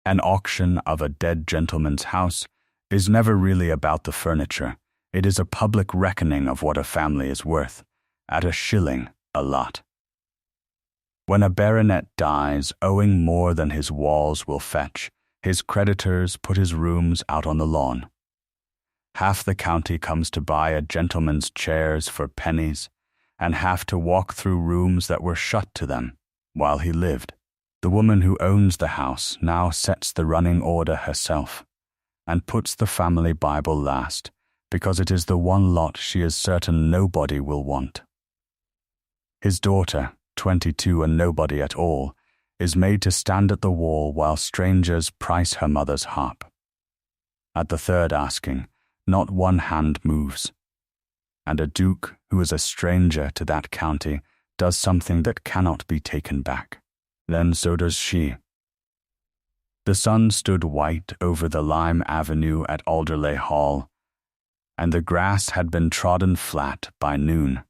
An auction of a dead gentleman's house is never really about the furniture. It is a public reckoning of what a family is worth, at a shilling a lot. When a baronet dies, owing more than his walls will fetch, his creditors put his rooms out on the lawn. Half the county comes to buy a gentleman's chairs for pennies, and half to walk through rooms that were shut to them while he lived. The woman who owns the house now sets the running order herself, and puts the family Bible last, because it is the one lot she is certain nobody will want. His daughter, 22 and nobody at all, is made to stand at the wall while strangers price her mother's harp. At the third asking, not one hand moves, and a duke who is a stranger to that county does something that cannot be taken back. Then so does she. The sun stood white over the lime avenue at Alderley Hall, and the grass had been trodden flat by noon.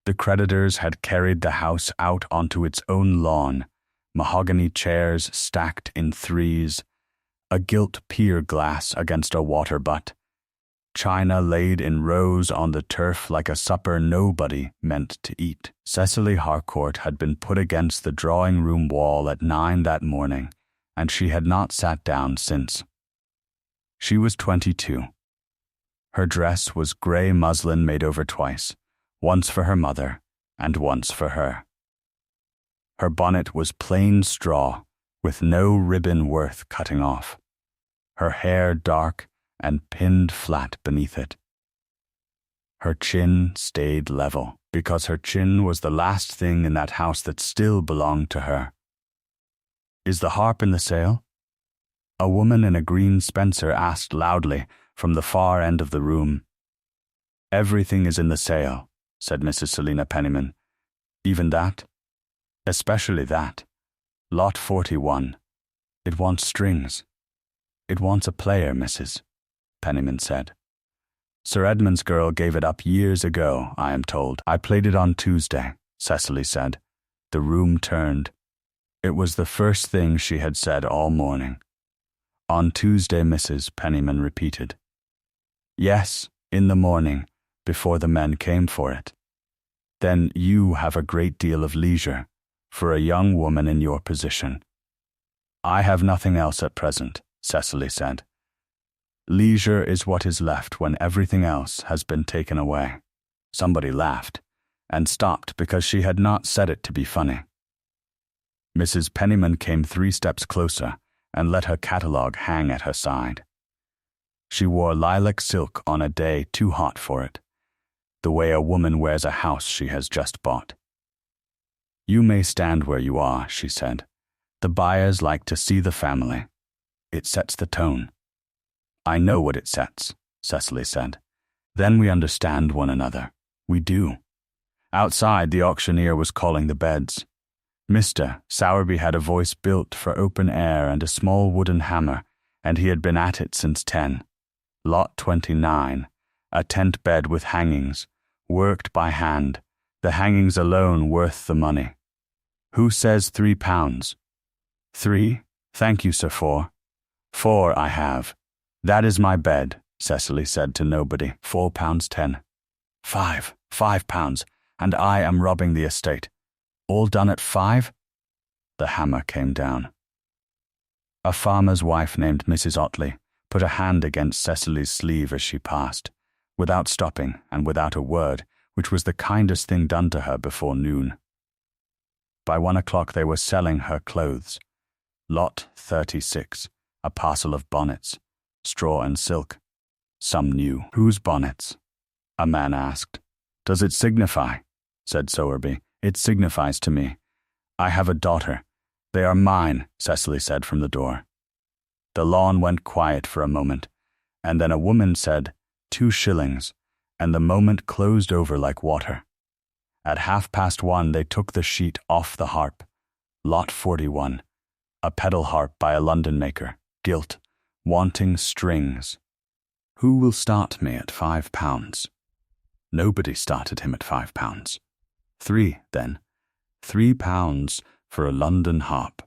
The creditors had carried the house out onto its own lawn, mahogany chairs stacked in threes, a gilt pier glass against a water butt, china laid in rows on the turf like a supper nobody meant to eat. Cecily Harcourt had been put against the drawing-room wall at 9 that morning, and she had not sat down since. She was 22. Her dress was grey muslin made over twice, once for her mother and once for her. Her bonnet was plain straw, with no ribbon worth cutting off. Her hair dark and pinned flat beneath it. Her chin stayed level, because her chin was the last thing in that house that still belonged to her. "Is the harp in the sale?" A woman in a green spencer asked loudly from the far end of the room. "Everything is in the sale," said Mrs. Selina Penniman. "Even that?" "Especially that. Lot 41. It wants strings." "It wants a player, Mrs." Penniman said. "Sir Edmund's girl gave it up years ago, I am told. I played it on Tuesday," Cecily said. The room turned. It was the first thing she had said all morning. "On Tuesday, Mrs." Penniman repeated. "Yes, in the morning, before the men came for it." "Then you have a great deal of leisure, for a young woman in your position." "I have nothing else at present," Cecily said. "Leisure is what is left when everything else has been taken away." Somebody laughed, and stopped because she had not said it to be funny. Mrs. Penniman came 3 steps closer and let her catalogue hang at her side. She wore lilac silk on a day too hot for it, the way a woman wears a house she has just bought. "You may stand where you are," she said. "The buyers like to see the family. It sets the tone." "I know what it sets," Cecily said. "Then we understand one another. We do." Outside, the auctioneer was calling the beds. Mr. Sowerby had a voice built for open air and a small wooden hammer, and he had been at it since 10. Lot 29, a tent bed with hangings, worked by hand, the hangings alone worth the money. "Who says £3? 3? Thank you, sir, 4. 4 I have. That is my bed," Cecily said to nobody. £4.10. 5 pounds, and I am robbing the estate. All done at 5? The hammer came down. A farmer's wife named Mrs. Otley put a hand against Cecily's sleeve as she passed, without stopping and without a word, which was the kindest thing done to her before noon. By 1 o'clock they were selling her clothes. Lot 36, a parcel of bonnets, straw and silk, some new. "Whose bonnets?" a man asked. "Does it signify?" said Sowerby. "It signifies to me. I have a daughter. They are mine," Cecily said from the door. The lawn went quiet for a moment, and then a woman said, 2 shillings, and the moment closed over like water. At 1:30 they took the sheet off the harp. Lot 41, a pedal harp by a London maker, gilt, wanting strings. "Who will start me at £5? Nobody started him at £5. 3, then. £3 for a London harp.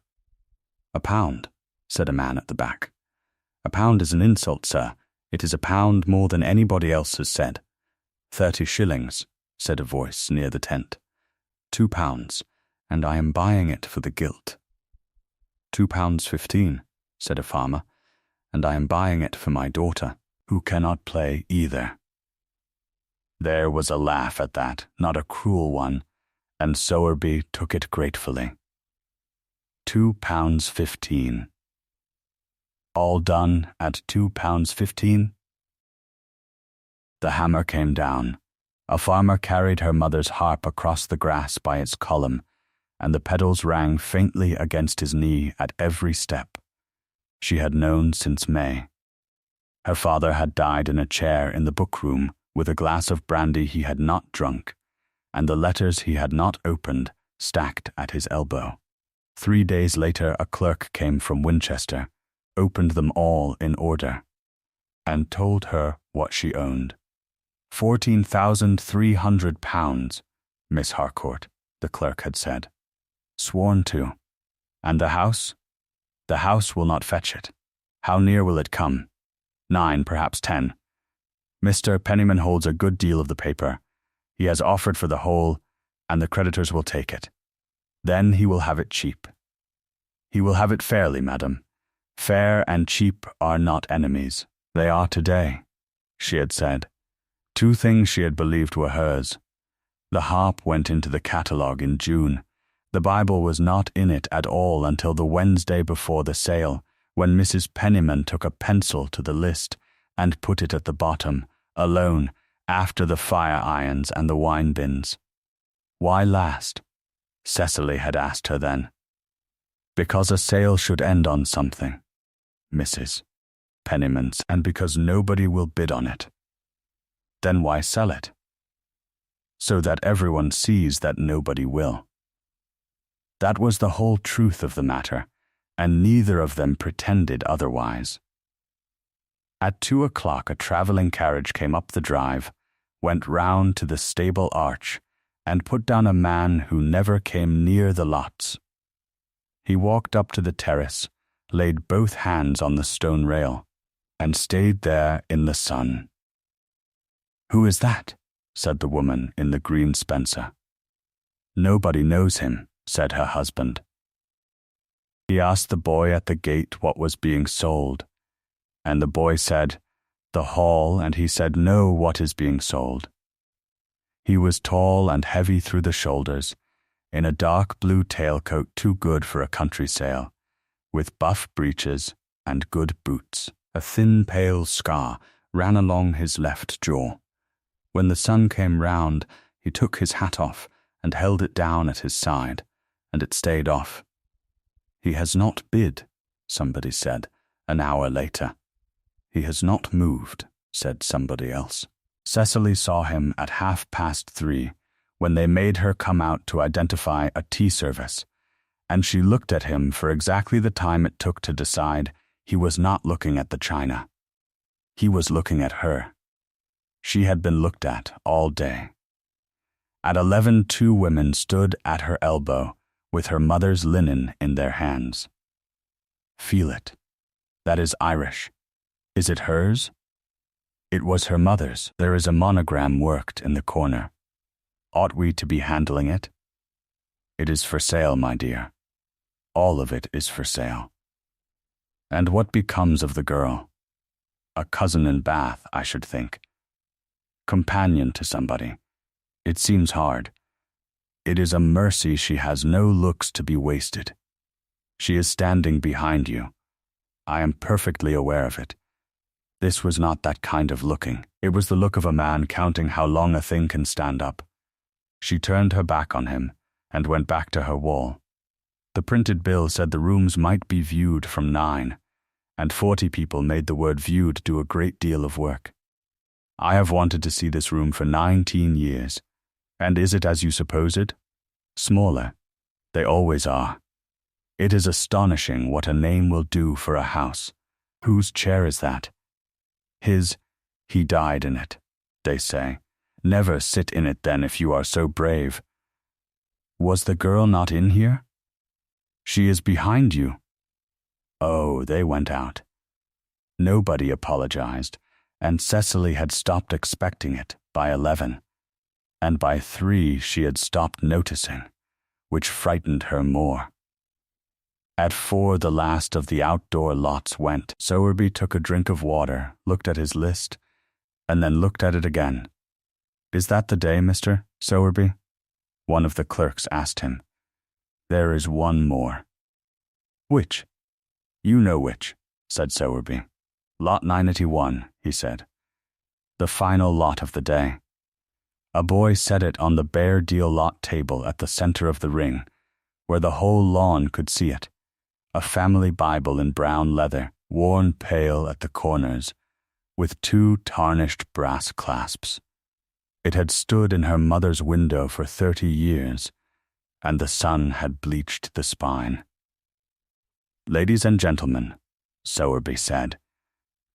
£1. said a man at the back. £1 is an insult, sir. It is £1 more than anybody else has said. 30 shillings, said a voice near the tent. £2, and I am buying it for the gilt. £2.15, said a farmer, and I am buying it for my daughter, who cannot play either. There was a laugh at that, not a cruel one, and Sowerby took it gratefully. £2.15. All done at £2.15? The hammer came down. A farmer carried her mother's harp across the grass by its column, and the pedals rang faintly against his knee at every step. She had known since May. Her father had died in a chair in the book-room with a glass of brandy he had not drunk, and the letters he had not opened stacked at his elbow. 3 days later a clerk came from Winchester, opened them all in order, and told her what she owned. £14,300, Miss Harcourt, the clerk had said. Sworn to. And the house? The house will not fetch it. How near will it come? 9, perhaps 10. Mr. Penniman holds a good deal of the paper. He has offered for the whole, and the creditors will take it. Then he will have it cheap. He will have it fairly, madam. Fair and cheap are not enemies. They are today, she had said. 2 things she had believed were hers. The harp went into the catalogue in June. The Bible was not in it at all until the Wednesday before the sale, when Mrs. Penniman took a pencil to the list and put it at the bottom, alone, after the fire irons and the wine bins. Why last? Cecily had asked her then. Because a sale should end on something, Mrs. Penniman's, and because nobody will bid on it. Then why sell it? So that everyone sees that nobody will. That was the whole truth of the matter, and neither of them pretended otherwise. At 2 o'clock a travelling carriage came up the drive, went round to the stable arch, and put down a man who never came near the lots. He walked up to the terrace, laid both hands on the stone rail, and stayed there in the sun. "Who is that?" said the woman in the green spencer. "Nobody knows him," said her husband. He asked the boy at the gate what was being sold, and the boy said, "The hall," and he said, "No, what is being sold?" He was tall and heavy through the shoulders, in a dark blue tailcoat too good for a country sale, with buff breeches and good boots. A thin pale scar ran along his left jaw. When the sun came round, he took his hat off and held it down at his side, and it stayed off. "He has not bid," somebody said, an hour later. "He has not moved," said somebody else. Cecily saw him at 3:30, when they made her come out to identify a tea service, and she looked at him for exactly the time it took to decide he was not looking at the china. He was looking at her. She had been looked at all day. At 11, 2 women stood at her elbow, with her mother's linen in their hands. "Feel it. That is Irish. Is it hers?" It was her mother's. There is a monogram worked in the corner. Ought we to be handling it? It is for sale, my dear. All of it is for sale. And what becomes of the girl? A cousin in Bath, I should think. Companion to somebody. It seems hard. It is a mercy she has no looks to be wasted. She is standing behind you. I am perfectly aware of it. This was not that kind of looking. It was the look of a man counting how long a thing can stand up. She turned her back on him and went back to her wall. The printed bill said the rooms might be viewed from 9, and 40 people made the word viewed do a great deal of work. I have wanted to see this room for 19 years. And is it as you suppose it? Smaller. They always are. It is astonishing what a name will do for a house. Whose chair is that? His. He died in it, they say. Never sit in it then if you are so brave. Was the girl not in here? She is behind you. Oh, they went out. Nobody apologized, and Cecily had stopped expecting it by 11, and by 3 she had stopped noticing, which frightened her more. At 4 the last of the outdoor lots went. Sowerby took a drink of water, looked at his list, and then looked at it again. "Is that the day, Mr. Sowerby?" one of the clerks asked him. "There is one more." "Which?" "You know which," said Sowerby. "Lot 981, he said. "The final lot of the day." A boy set it on the bare deal lot table at the center of the ring, where the whole lawn could see it. A family Bible in brown leather, worn pale at the corners, with 2 tarnished brass clasps. It had stood in her mother's window for 30 years, and the sun had bleached the spine. "Ladies and gentlemen," Sowerby said,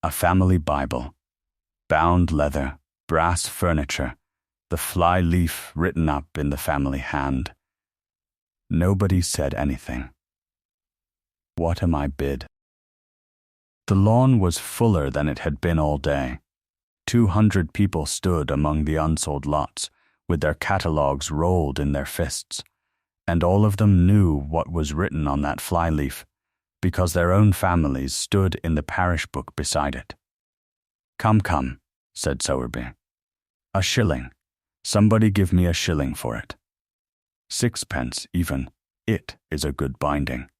"a family Bible, bound leather, brass furniture, the fly-leaf written up in the family hand." Nobody said anything. What am I bid? The lawn was fuller than it had been all day. 200 people stood among the unsold lots, with their catalogues rolled in their fists, and all of them knew what was written on that flyleaf, because their own families stood in the parish book beside it. "Come, come," said Sowerby. "A shilling. Somebody give me a shilling for it. 6 pence even. It is a good binding."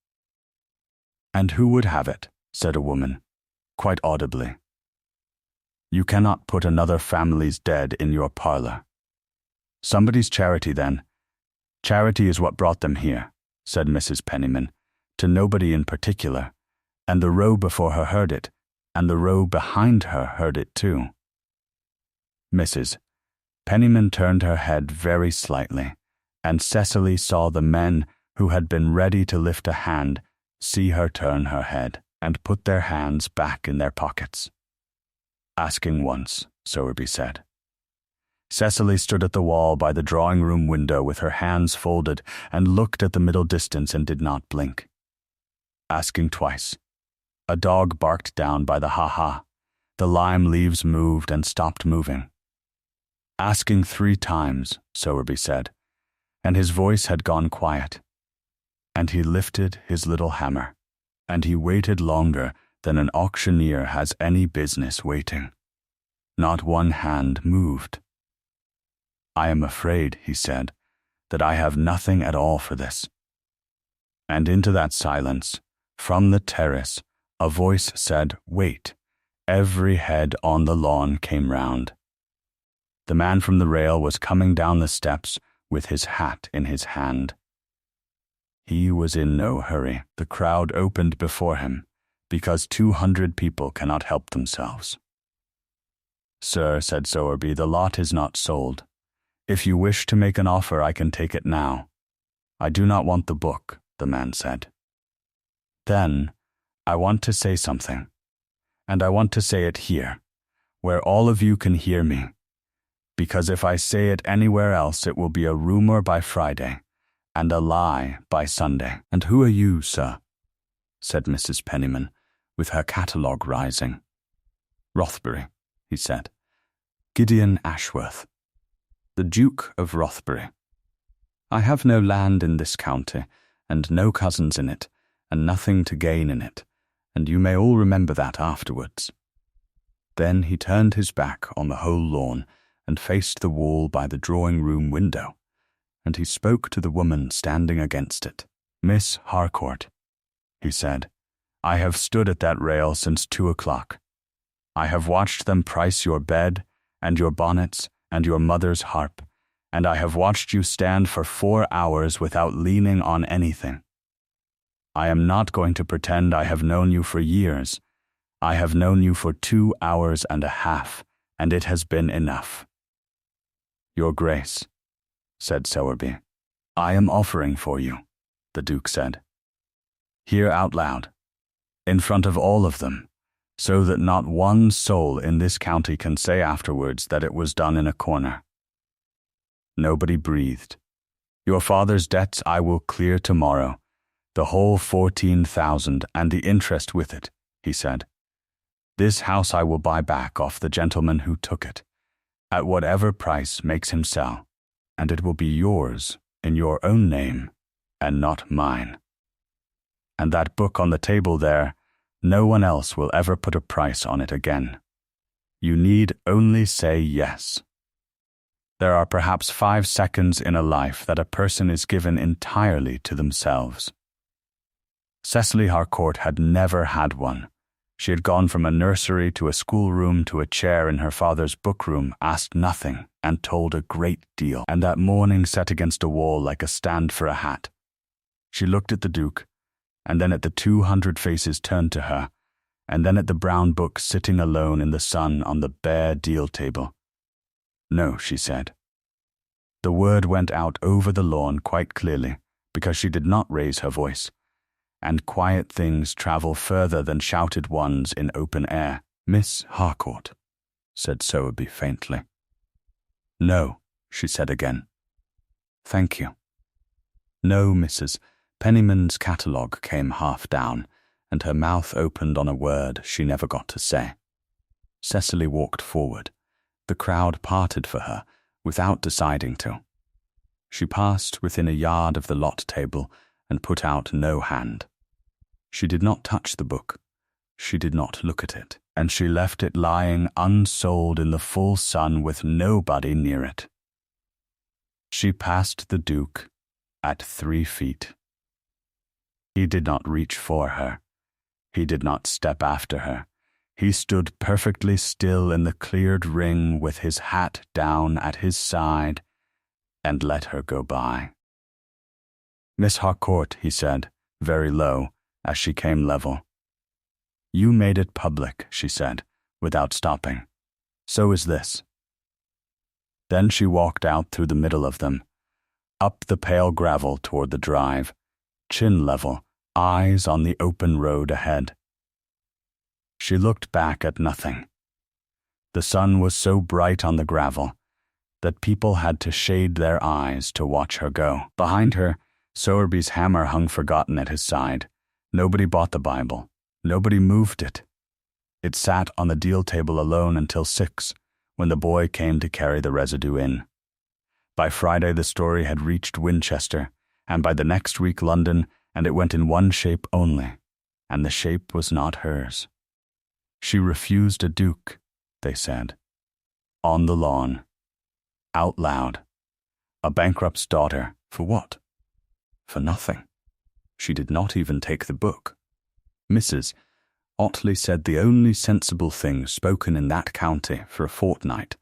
"And who would have it?" said a woman, quite audibly. "You cannot put another family's dead in your parlor." "Somebody's charity, then." "Charity is what brought them here," said Mrs. Penniman, to nobody in particular, and the row before her heard it, and the row behind her heard it too. Mrs. Penniman turned her head very slightly, and Cecily saw the men who had been ready to lift a hand see her turn her head and put their hands back in their pockets. "Asking once," Sowerby said. Cecily stood at the wall by the drawing-room window with her hands folded and looked at the middle distance and did not blink. "Asking twice." A dog barked down by the ha-ha. The lime leaves moved and stopped moving. "Asking 3 times," Sowerby said, and his voice had gone quiet. And he lifted his little hammer, and he waited longer than an auctioneer has any business waiting. Not one hand moved. "I am afraid," he said, "that I have nothing at all for this." And into that silence, from the terrace, a voice said, "Wait." Every head on the lawn came round. The man from the rail was coming down the steps with his hat in his hand. He was in no hurry. The crowd opened before him, because 200 people cannot help themselves. "Sir," said Sowerby, "the lot is not sold. If you wish to make an offer, I can take it now." "I do not want the book," the man said. "Then, I want to say something, and I want to say it here, where all of you can hear me, because if I say it anywhere else, it will be a rumor by Friday, and a lie by Sunday." "And who are you, sir?" said Mrs. Penniman, with her catalogue rising. "Rothbury," he said. "Gideon Ashworth, the Duke of Rothbury. I have no land in this county, and no cousins in it, and nothing to gain in it, and you may all remember that afterwards." Then he turned his back on the whole lawn and faced the wall by the drawing-room window, and he spoke to the woman standing against it. "Miss Harcourt," he said, "I have stood at that rail since 2 o'clock. I have watched them price your bed and your bonnets and your mother's harp, and I have watched you stand for 4 hours without leaning on anything. I am not going to pretend I have known you for years. I have known you for 2 hours and a half, and it has been enough." "Your Grace," said Sowerby. "I am offering for you," the Duke said. "Here out loud, in front of all of them, so that not one soul in this county can say afterwards that it was done in a corner." Nobody breathed. "Your father's debts I will clear tomorrow, The whole 14,000 and the interest with it, he said. This house I will buy back off the gentleman who took it, at whatever price makes him sell, and it will be yours in your own name and not mine. And that book on the table there, no one else will ever put a price on it again. You need only say yes. There are perhaps 5 seconds in a life that a person is given entirely to themselves. Cecily Harcourt had never had one. She had gone from a nursery to a schoolroom to a chair in her father's bookroom, asked nothing, and told a great deal, and that morning sat against a wall like a stand for a hat. She looked at the Duke, and then at the 200 faces turned to her, and then at the brown book sitting alone in the sun on the bare deal table. No, she said. The word went out over the lawn quite clearly, because she did not raise her voice, and quiet things travel further than shouted ones in open air. Miss Harcourt, said Sowerby faintly. No, she said again. Thank you. No, Mrs. Penniman's catalogue came half down, and her mouth opened on a word she never got to say. Cecily walked forward. The crowd parted for her, without deciding to. She passed within a yard of the lot table and put out no hand. She did not touch the book. She did not look at it, and she left it lying unsold in the full sun with nobody near it. She passed the Duke at 3 feet. He did not reach for her. He did not step after her. He stood perfectly still in the cleared ring with his hat down at his side and let her go by. Miss Harcourt, he said, very low, as she came level. You made it public, she said, without stopping. So is this. Then she walked out through the middle of them, up the pale gravel toward the drive, chin level, eyes on the open road ahead. She looked back at nothing. The sun was so bright on the gravel that people had to shade their eyes to watch her go. Behind her, Sowerby's hammer hung forgotten at his side. Nobody bought the Bible. Nobody moved it. It sat on the deal table alone until 6, when the boy came to carry the residue in. By Friday the story had reached Winchester, and by the next week London, and it went in one shape only, and the shape was not hers. She refused a duke, they said. On the lawn. Out loud. A bankrupt's daughter. For what? For nothing. She did not even take the book. Mrs. Otley said the only sensible thing spoken in that county for a fortnight,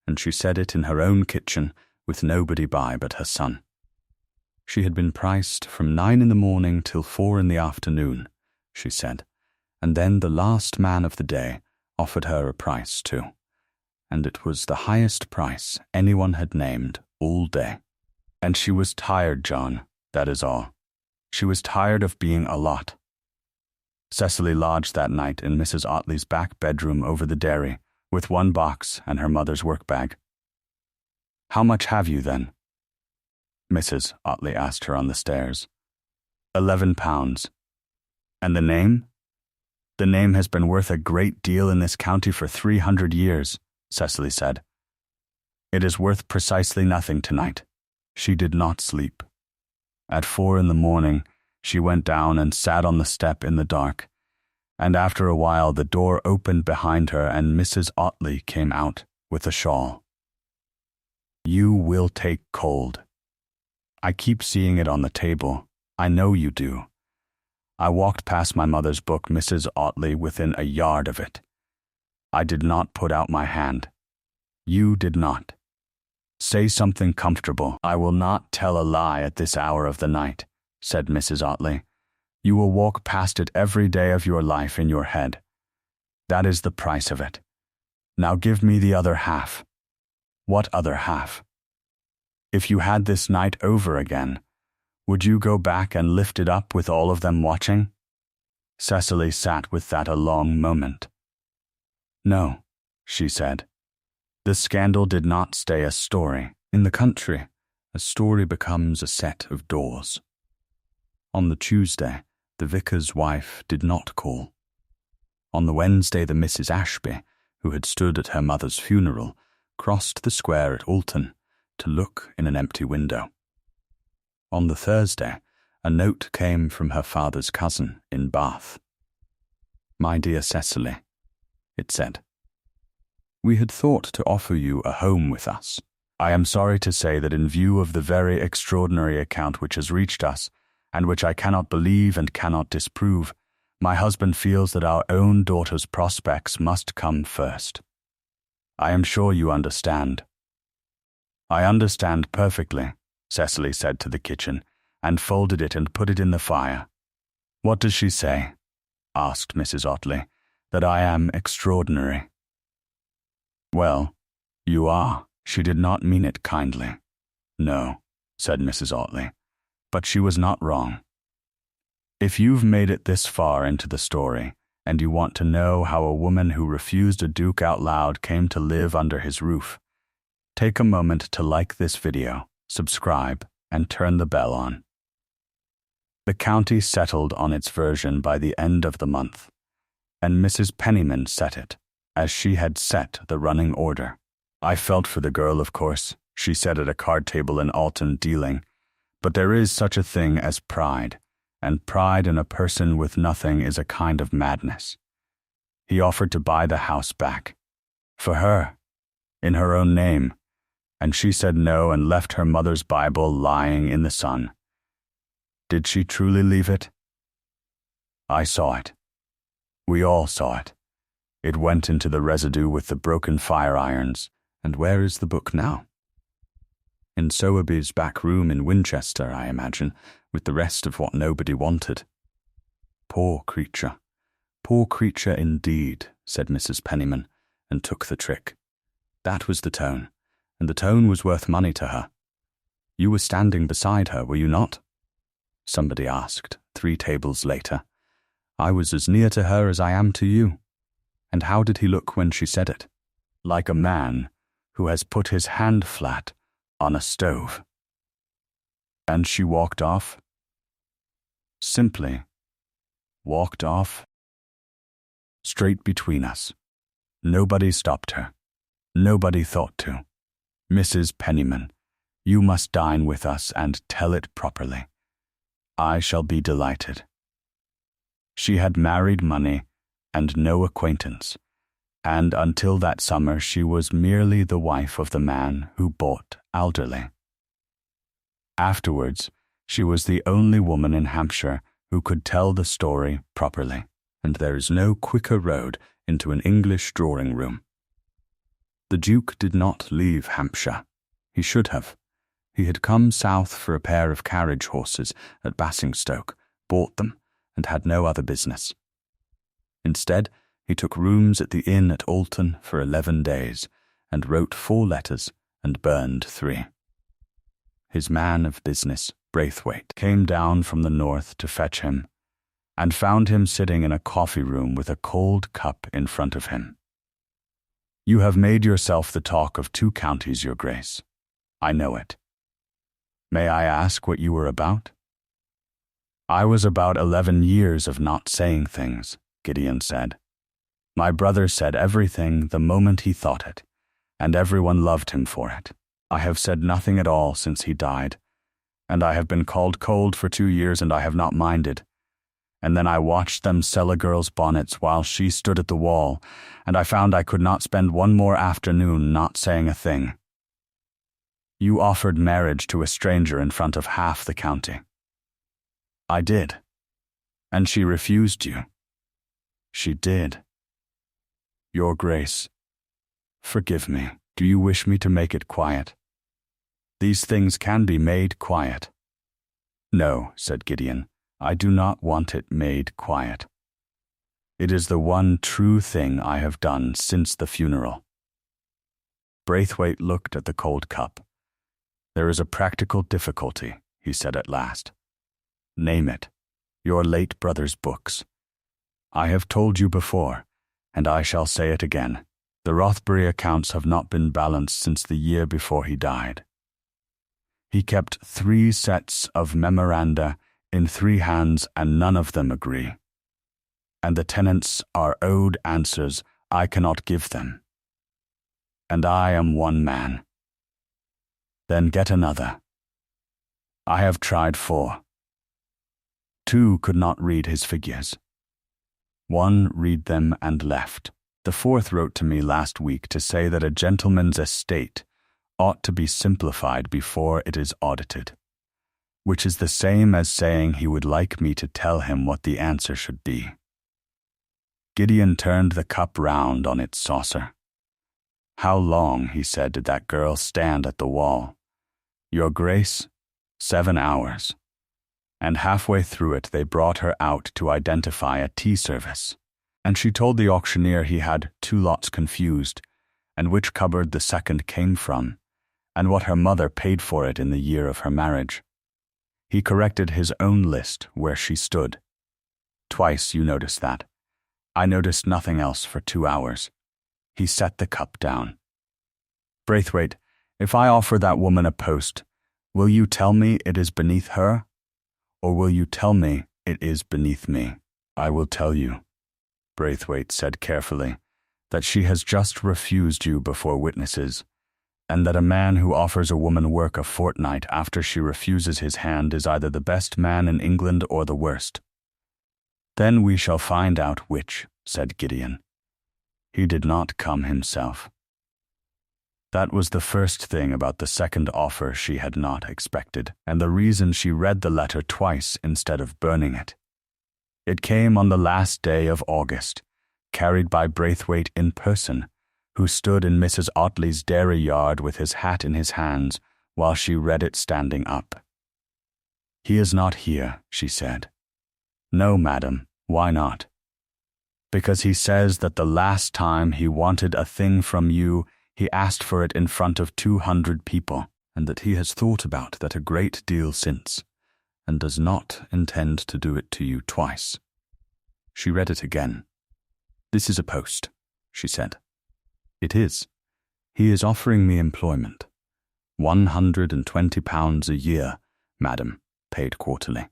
and she said it in her own kitchen with nobody by but her son. She had been priced from 9 in the morning till 4 in the afternoon, she said, and then the last man of the day offered her a price too, and it was the highest price anyone had named all day. And she was tired, John, that is all. She was tired of being a lot. Cecily lodged that night in Mrs. Otley's back bedroom over the dairy, with 1 box and her mother's work-bag. How much have you, then? Mrs. Otley asked her on the stairs. 11 pounds. And the name? The name has been worth a great deal in this county for 300 years, Cecily said. It is worth precisely nothing tonight. She did not sleep. At 4 in the morning, she went down and sat on the step in the dark, and after a while the door opened behind her and Mrs. Otley came out with a shawl. You will take cold. I keep seeing it on the table. I know you do. I walked past my mother's book, Mrs. Otley, within a yard of it. I did not put out my hand. You did not. Say something comfortable. I will not tell a lie at this hour of the night, said Mrs. Otley. You will walk past it every day of your life in your head. That is the price of it. Now give me the other half. What other half? If you had this night over again, would you go back and lift it up with all of them watching? Cecily sat with that a long moment. No, she said. The scandal did not stay a story. In the country, a story becomes a set of doors. On the Tuesday, the vicar's wife did not call. On the Wednesday, the Mrs. Ashby, who had stood at her mother's funeral, crossed the square at Alton to look in an empty window. On the Thursday, a note came from her father's cousin in Bath. "My dear Cecily," it said, "we had thought to offer you a home with us. I am sorry to say that in view of the very extraordinary account which has reached us, and which I cannot believe and cannot disprove, my husband feels that our own daughter's prospects must come first. I am sure you understand." "I understand perfectly," Cecily said to the kitchen, and folded it and put it in the fire. "What does she say?" asked Mrs. Ottley. "That I am extraordinary." "Well, you are. She did not mean it kindly." "No," said Mrs. Ottley, "but she was not wrong. If you've made it this far into the story, and you want to know how a woman who refused a duke out loud came to live under his roof, take a moment to like this video, subscribe, and turn the bell on. The county settled on its version by the end of the month, and Mrs. Penniman set it, as she had set the running order. "I felt for the girl, of course," she said at a card table in Alton dealing, "but there is such a thing as pride, and pride in a person with nothing is a kind of madness. He offered to buy the house back. For her, in her own name, and she said no and left her mother's Bible lying in the sun. Did she truly leave it? I saw it. We all saw it. It went into the residue with the broken fire irons. And where is the book now? In Sowerby's back room in Winchester, I imagine, with the rest of what nobody wanted." Poor creature indeed," said Mrs. Penniman, and took the trick. That was the tone, and the tone was worth money to her. "You were standing beside her, were you not?" somebody asked, 3 tables later. "I was as near to her as I am to you." "And how did he look when she said it?" "Like a man who has put his hand flat on a stove." "And she walked off?" "Simply walked off. Straight between us. Nobody stopped her. Nobody thought to. Mrs. Penniman, you must dine with us and tell it properly. I shall be delighted." She had married money and no acquaintance, and until that summer she was merely the wife of the man who bought Alderley. Afterwards, she was the only woman in Hampshire who could tell the story properly, and there is no quicker road into an English drawing-room. The Duke did not leave Hampshire. He should have. He had come south for a pair of carriage horses at Basingstoke, bought them, and had no other business. Instead, he took rooms at the inn at Alton for 11 days, and wrote 4 letters and burned 3. His man of business, Braithwaite, came down from the north to fetch him, and found him sitting in a coffee-room with a cold cup in front of him. "You have made yourself the talk of 2 counties, Your Grace. I know it. May I ask what you were about?" "I was about 11 years of not saying things," Gideon said. "My brother said everything the moment he thought it, and everyone loved him for it. I have said nothing at all since he died, and I have been called cold for 2 years and I have not minded. And then I watched them sell a girl's bonnets while she stood at the wall, and I found I could not spend one more afternoon not saying a thing. You offered marriage to a stranger in front of half the county." "I did." "And she refused you." "She did." "Your Grace, forgive me. Do you wish me to make it quiet? These things can be made quiet." "No," said Gideon, "I do not want it made quiet. It is the one true thing I have done since the funeral." Braithwaite looked at the cold cup. "There is a practical difficulty," he said at last. "Name it. Your late brother's books. I have told you before, and I shall say it again. The Rothbury accounts have not been balanced since the year before he died. He kept 3 sets of memoranda in 3 hands, and none of them agree. And the tenants are owed answers I cannot give them. And I am one man. Then get another. I have tried 4. 2 could not read his figures. 1 read them and left. The 4th wrote to me last week to say that a gentleman's estate ought to be simplified before it is audited, which is the same as saying he would like me to tell him what the answer should be. Gideon turned the cup round on its saucer. How long, he said, did that girl stand at the wall? Your Grace, 7 hours. And halfway through it they brought her out to identify a tea service, and she told the auctioneer he had 2 lots confused, and which cupboard the second came from, and what her mother paid for it in the year of her marriage. He corrected his own list where she stood. Twice you noticed that. I noticed nothing else for 2 hours. He set the cup down. Braithwaite, if I offer that woman a post, will you tell me it is beneath her? Or will you tell me it is beneath me? I will tell you, Braithwaite said carefully, that she has just refused you before witnesses, and that a man who offers a woman work a fortnight after she refuses his hand is either the best man in England or the worst. Then we shall find out which, said Gideon. He did not come himself. That was the first thing about the second offer she had not expected, and the reason she read the letter twice instead of burning it. It came on the last day of August, carried by Braithwaite in person, who stood in Mrs. Ottley's dairy yard with his hat in his hands while she read it standing up. He is not here, she said. No, madam, why not? Because he says that the last time he wanted a thing from you, he asked for it in front of 200 people, and that he has thought about that a great deal since, and does not intend to do it to you twice. She read it again. This is a post, she said. It is. He is offering me employment. £120 a year, madam, paid quarterly.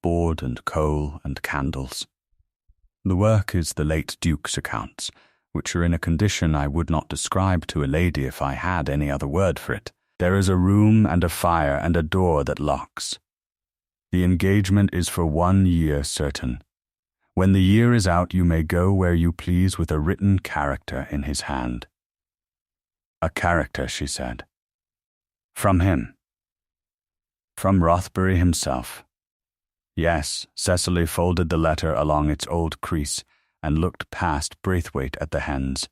Board and coal and candles. The work is the late Duke's accounts, which are in a condition I would not describe to a lady if I had any other word for it. There is a room and a fire and a door that locks. The engagement is for 1 year certain. When the year is out, you may go where you please with a written character in his hand. A character, she said. From him. From Rothbury himself. Yes, Cecily folded the letter along its old crease and looked past Braithwaite at the hens.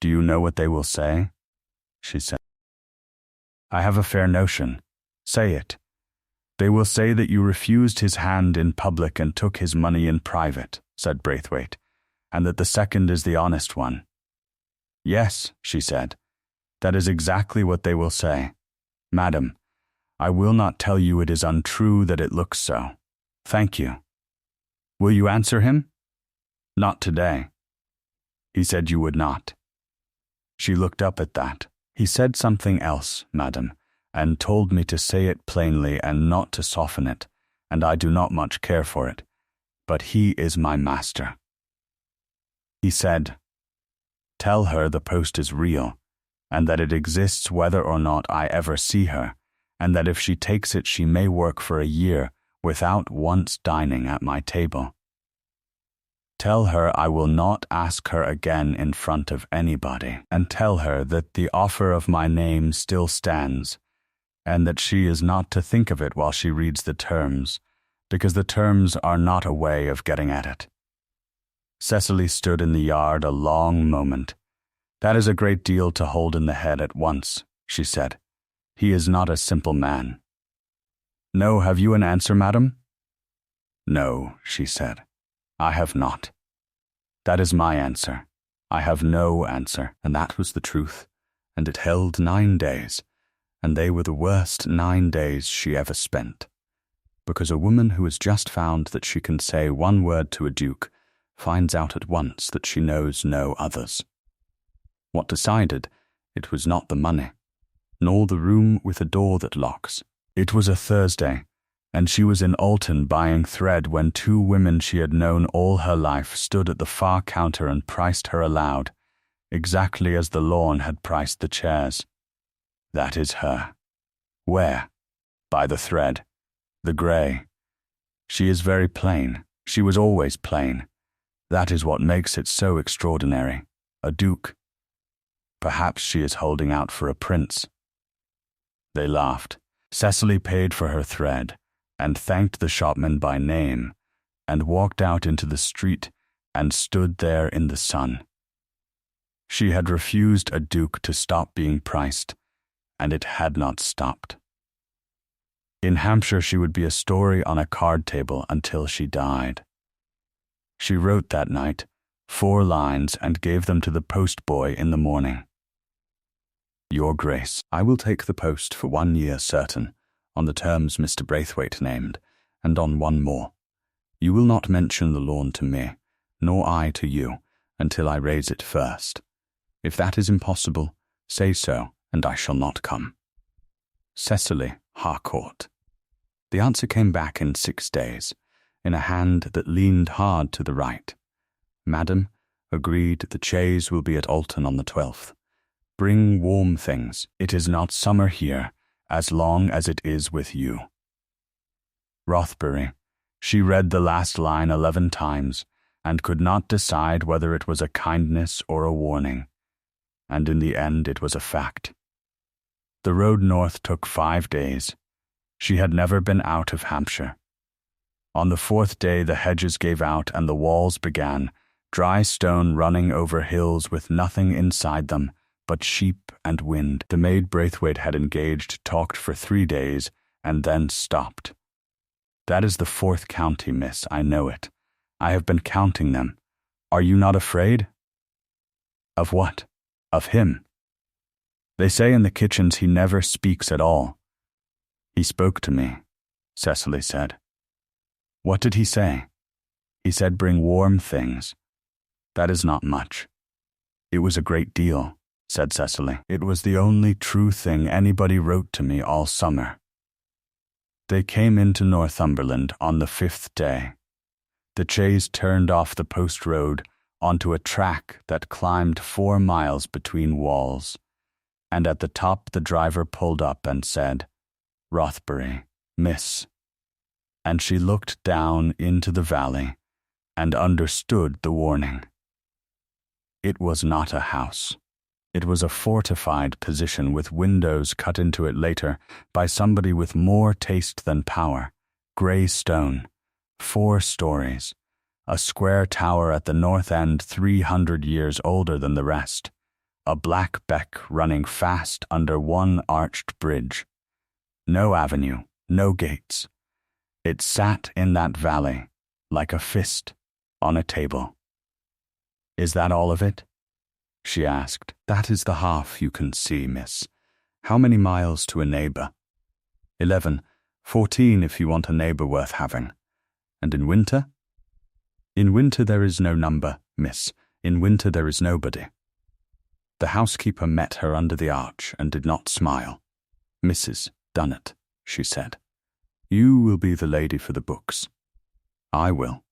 Do you know what they will say? She said. I have a fair notion. Say it. They will say that you refused his hand in public and took his money in private, said Braithwaite, and that the second is the honest one. Yes, she said. That is exactly what they will say. Madam, I will not tell you it is untrue that it looks so. Thank you. Will you answer him? Not today. He said you would not. She looked up at that. He said something else, madam, and told me to say it plainly and not to soften it, and I do not much care for it. But he is my master. He said, tell her the post is real, and that it exists whether or not I ever see her, and that if she takes it she may work for a year without once dining at my table. Tell her I will not ask her again in front of anybody, and tell her that the offer of my name still stands, and that she is not to think of it while she reads the terms, because the terms are not a way of getting at it. Cecily stood in the yard a long moment. That is a great deal to hold in the head at once, she said. He is not a simple man. No, have you an answer, madam? No, she said. I have not. That is my answer. I have no answer, and that was the truth, and it held 9 days, and they were the worst 9 days she ever spent, because a woman who has just found that she can say one word to a duke finds out at once that she knows no others. What decided, it was not the money, nor the room with a door that locks. It was a Thursday, and she was in Alton buying thread when two women she had known all her life stood at the far counter and priced her aloud, exactly as the lawn had priced the chairs. That is her. Where? By the thread. The grey. She is very plain. She was always plain. That is what makes it so extraordinary. A duke. Perhaps she is holding out for a prince. They laughed. Cecily paid for her thread, and thanked the shopman by name, and walked out into the street and stood there in the sun. She had refused a duke to stop being priced, and it had not stopped. In Hampshire she would be a story on a card table until she died. She wrote that night 4 lines and gave them to the postboy in the morning. Your Grace, I will take the post for 1 year certain, on the terms Mr. Braithwaite named, and on one more. You will not mention the lawn to me, nor I to you, until I raise it first. If that is impossible, say so, and I shall not come. Cecily Harcourt. The answer came back in 6 days, in a hand that leaned hard to the right. Madam, agreed the chaise will be at Alton on the 12th. Bring warm things. It is not summer here, as long as it is with you. Rothbury. She read the last line 11 times, and could not decide whether it was a kindness or a warning. And in the end it was a fact. The road north took 5 days. She had never been out of Hampshire. On the 4th day the hedges gave out and the walls began, dry stone running over hills with nothing inside them but sheep and wind. The maid Braithwaite had engaged talked for 3 days and then stopped. That is the 4th county, miss, I know it. I have been counting them. Are you not afraid? Of what? Of him. They say in the kitchens he never speaks at all. He spoke to me, Cecily said. What did he say? He said bring warm things. That is not much. It was a great deal, said Cecily. It was the only true thing anybody wrote to me all summer. They came into Northumberland on the 5th day. The chaise turned off the post road onto a track that climbed 4 miles between walls, and at the top the driver pulled up and said, Rothbury, miss. And she looked down into the valley and understood the warning. It was not a house. It was a fortified position with windows cut into it later by somebody with more taste than power. Grey stone, 4 stories, a square tower at the north end 300 years older than the rest, a black beck running fast under one arched bridge. No avenue, no gates. It sat in that valley, like a fist, on a table. Is that all of it? She asked. That is the half you can see, miss. How many miles to a neighbour? 11, 14 if you want a neighbour worth having. And in winter? In winter there is no number, miss. In winter there is nobody. The housekeeper met her under the arch and did not smile. Mrs. Dunnett, she said. You will be the lady for the books. I will.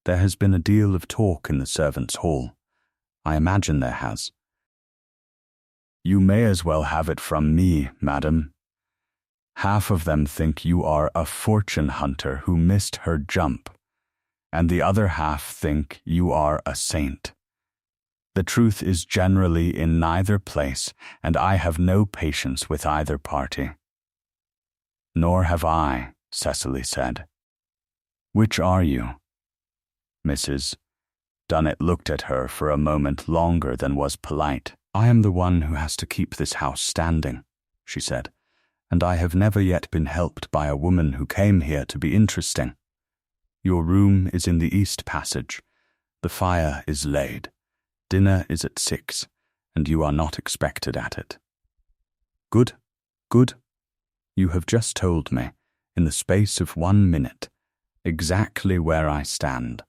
There has been a deal of talk in the servants' hall. I imagine there has. You may as well have it from me, madam. Half of them think you are a fortune hunter who missed her jump, and the other half think you are a saint. The truth is generally in neither place, and I have no patience with either party. Nor have I, Cecily said. Which are you? Mrs. Dunnett looked at her for a moment longer than was polite. I am the one who has to keep this house standing, she said, and I have never yet been helped by a woman who came here to be interesting. Your room is in the east passage. The fire is laid. Dinner is at 6, and you are not expected at it. Good, good. You have just told me, in the space of 1 minute, exactly where I stand,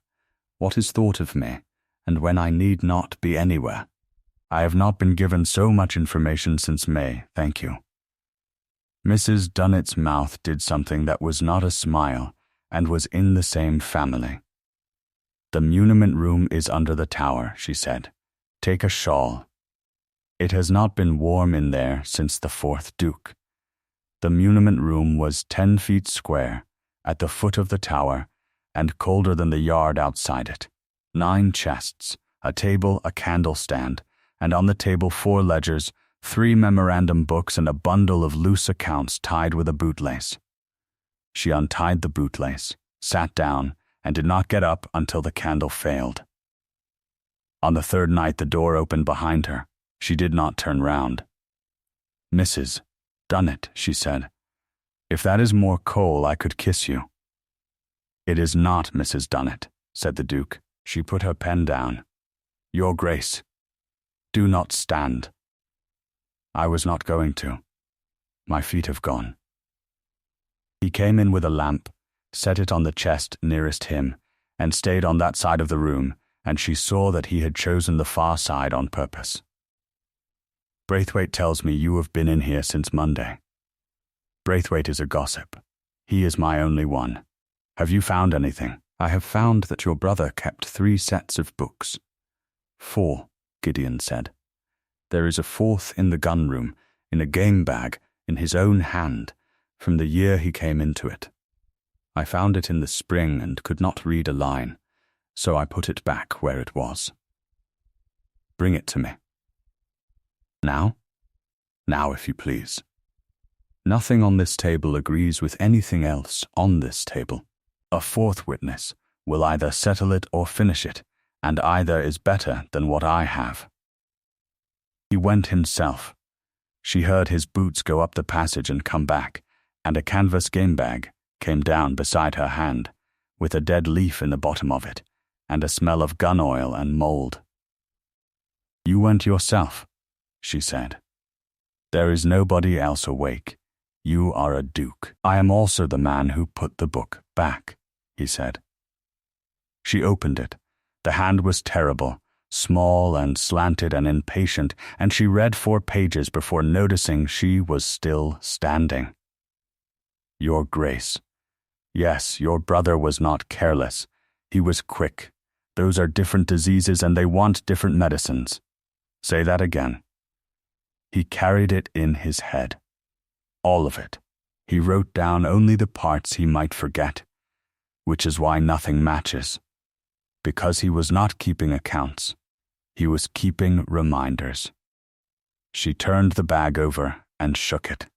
what is thought of me, and when I need not be anywhere. I have not been given so much information since May, thank you. Mrs. Dunnet's mouth did something that was not a smile and was in the same family. "The muniment room is under the tower," she said. "Take a shawl. It has not been warm in there since the 4th Duke." The muniment room was 10 feet square, at the foot of the tower, and colder than the yard outside it. 9 chests, a table, a candle stand, and on the table 4 ledgers, 3 memorandum books, and a bundle of loose accounts tied with a bootlace. She untied the bootlace, sat down, and did not get up until the candle failed. On the 3rd night the door opened behind her. She did not turn round. "Mrs. Dunnet," she said, "if that is more coal, I could kiss you." "It is not, Mrs. Dunnet," said the Duke. She put her pen down. "Your Grace, do not stand." "I was not going to. My feet have gone." He came in with a lamp, set it on the chest nearest him, and stayed on that side of the room, and she saw that he had chosen the far side on purpose. "Braithwaite tells me you have been in here since Monday. Braithwaite is a gossip. He is my only one. Have you found anything?" "I have found that your brother kept 3 sets of books." "4, Gideon said. "There is a 4th in the gun room, in a game bag, in his own hand, from the year he came into it. I found it in the spring and could not read a line, so I put it back where it was." "Bring it to me." "Now?" "Now, if you please." "Nothing on this table agrees with anything else on this table. A 4th witness will either settle it or finish it, and either is better than what I have." He went himself. She heard his boots go up the passage and come back, and a canvas game bag came down beside her hand, with a dead leaf in the bottom of it, and a smell of gun oil and mold. "You went yourself," she said. "There is nobody else awake. You are a duke." "I am also the man who put the book back," he said. She opened it. The hand was terrible, small and slanted and impatient, and she read 4 pages before noticing she was still standing. "Your Grace. Yes, your brother was not careless. He was quick. Those are different diseases and they want different medicines." "Say that again." "He carried it in his head. All of it. He wrote down only the parts he might forget, which is why nothing matches. Because he was not keeping accounts. He was keeping reminders." She turned the bag over and shook it.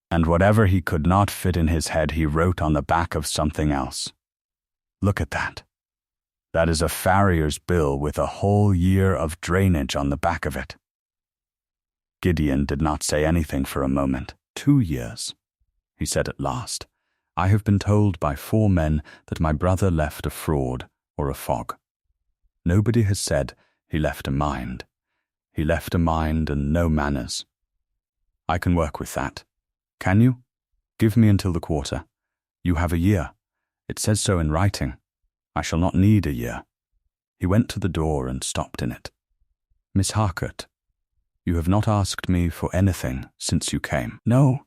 "And whatever he could not fit in his head, he wrote on the back of something else. Look at that. That is a farrier's bill with a whole year of drainage on the back of it." Gideon did not say anything for a moment. 2 years, he said at last. "I have been told by 4 men that my brother left a fraud or a fog. Nobody has said he left a mind. He left a mind and no manners. I can work with that. Can you? Give me until the quarter. You have a year. It says so in writing. I shall not need a year." He went to the door and stopped in it. "Miss Harcourt, you have not asked me for anything since you came." "No,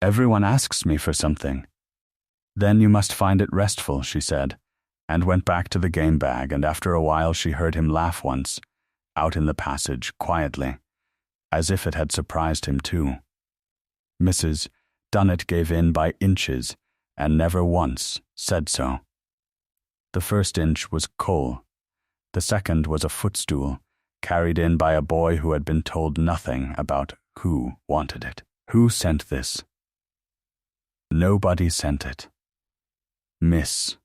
everyone asks me for something." "Then you must find it restful," she said, and went back to the game bag, and after a while she heard him laugh once, out in the passage, quietly, as if it had surprised him too. Mrs. Dunnet gave in by inches, and never once said so. The 1st inch was coal. The 2nd was a footstool, carried in by a boy who had been told nothing about who wanted it. "Who sent this?" "Nobody sent it. Miss,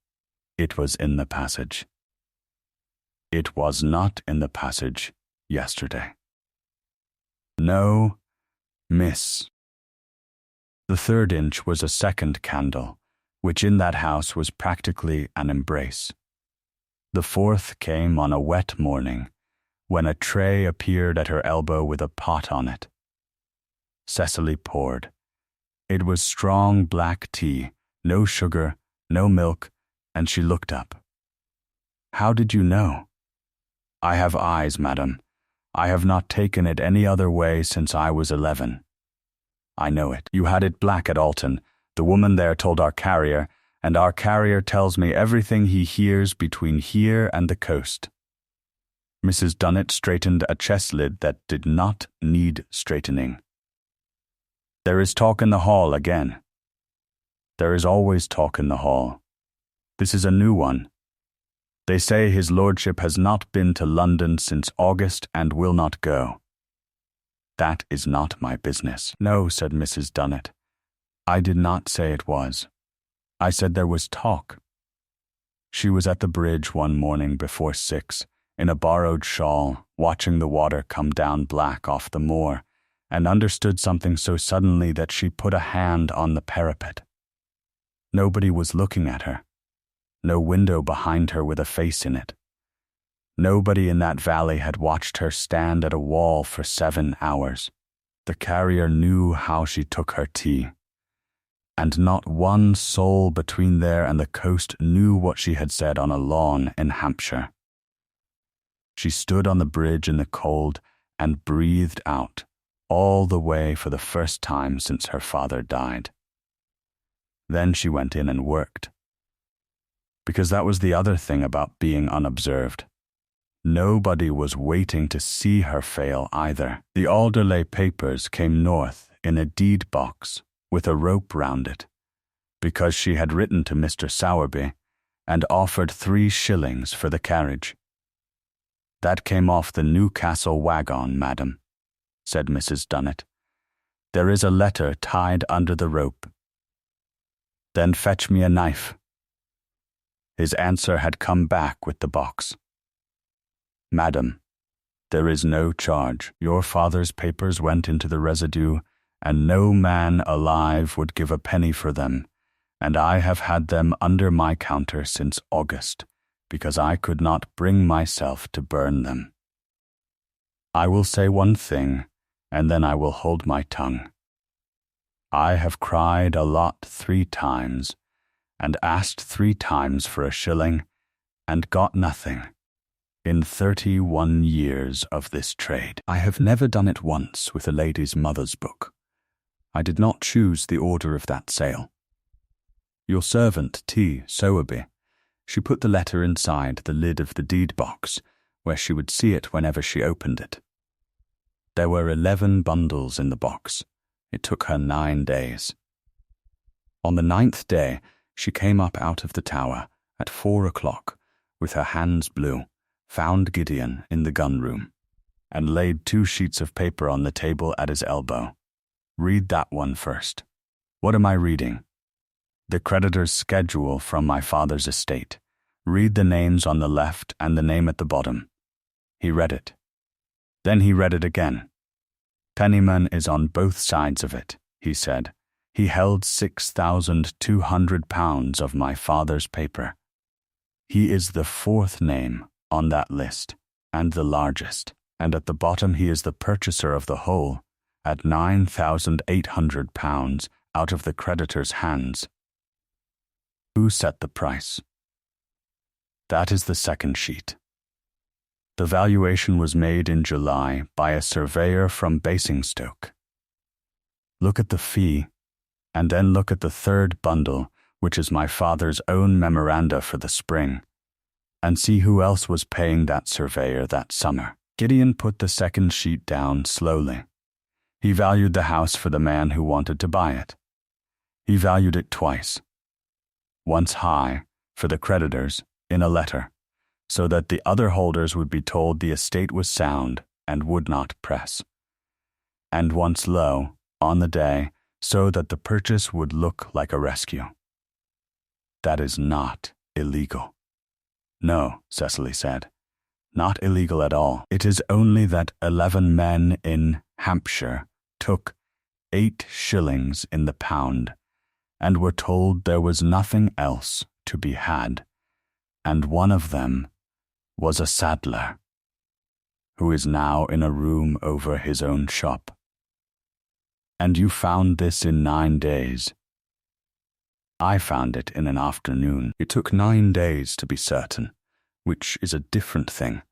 it was in the passage." "It was not in the passage yesterday." "No, miss." The 3rd inch was a 2nd candle, which in that house was practically an embrace. The 4th came on a wet morning, when a tray appeared at her elbow with a pot on it. Cecily poured. It was strong black tea, no sugar, no milk, and she looked up. "How did you know?" "I have eyes, madam. I have not taken it any other way since I was 11. I know it. You had it black at Alton. The woman there told our carrier, and our carrier tells me everything he hears between here and the coast." Mrs. Dunnet straightened a chest lid that did not need straightening. "There is talk in the hall again." "There is always talk in the hall. This is a new one. They say his lordship has not been to London since August and will not go." "That is not my business." "No," said Mrs. Dunnet. "I did not say it was. I said there was talk." She was at the bridge one morning before 6, in a borrowed shawl, watching the water come down black off the moor, and understood something so suddenly that she put a hand on the parapet. Nobody was looking at her. No window behind her with a face in it. Nobody in that valley had watched her stand at a wall for 7 hours. The carrier knew how she took her tea, and not one soul between there and the coast knew what she had said on a lawn in Hampshire. She stood on the bridge in the cold and breathed out, all the way for the first time since her father died. Then she went in and worked. Because that was the other thing about being unobserved. Nobody was waiting to see her fail either. The Alderley papers came north in a deed box with a rope round it, because she had written to Mr. Sowerby and offered 3 shillings for the carriage. "That came off the Newcastle wagon, madam," said Mrs. Dunnet. "There is a letter tied under the rope." "Then fetch me a knife." His answer had come back with the box. "Madam, there is no charge. Your father's papers went into the residue, and no man alive would give a penny for them, and I have had them under my counter since August, because I could not bring myself to burn them. I will say one thing, and then I will hold my tongue. I have cried a lot 3 times, and asked 3 times for a shilling, and got nothing, in 31 years of this trade. I have never done it once with a lady's mother's book. I did not choose the order of that sale. Your servant, T. Sowerby, she put the letter inside the lid of the deed box, where she would see it whenever she opened it. There were 11 bundles in the box. It took her 9 days. On the 9th day, she came up out of the tower at 4 o'clock, with her hands blue, found Gideon in the gun-room, and laid 2 sheets of paper on the table at his elbow. "Read that one first." "What am I reading?" "The creditor's schedule from my father's estate. Read the names on the left and the name at the bottom." He read it. Then he read it again. "Pennyman is on both sides of it," he said. "He held £6,200 of my father's paper. He is the 4th name on that list, and the largest, and at the bottom he is the purchaser of the whole, at £9,800 out of the creditor's hands. Who set the price?" "That is the 2nd sheet. The valuation was made in July by a surveyor from Basingstoke. Look at the fee, and then look at the 3rd bundle, which is my father's own memoranda for the spring, and see who else was paying that surveyor that summer." Gideon put the 2nd sheet down slowly. He valued the house for the man who wanted to buy it. He valued it twice. Once high, for the creditors, in a letter, so that the other holders would be told the estate was sound and would not press. And once low, on the day, so that the purchase would look like a rescue. That is not illegal. "No," Cecily said, "not illegal at all. It is only that 11 men in Hampshire took 8 shillings in the pound, and were told there was nothing else to be had, and one of them was a saddler, who is now in a room over his own shop. And you found this in 9 days. I found it in an afternoon. It took 9 days to be certain, which is a different thing,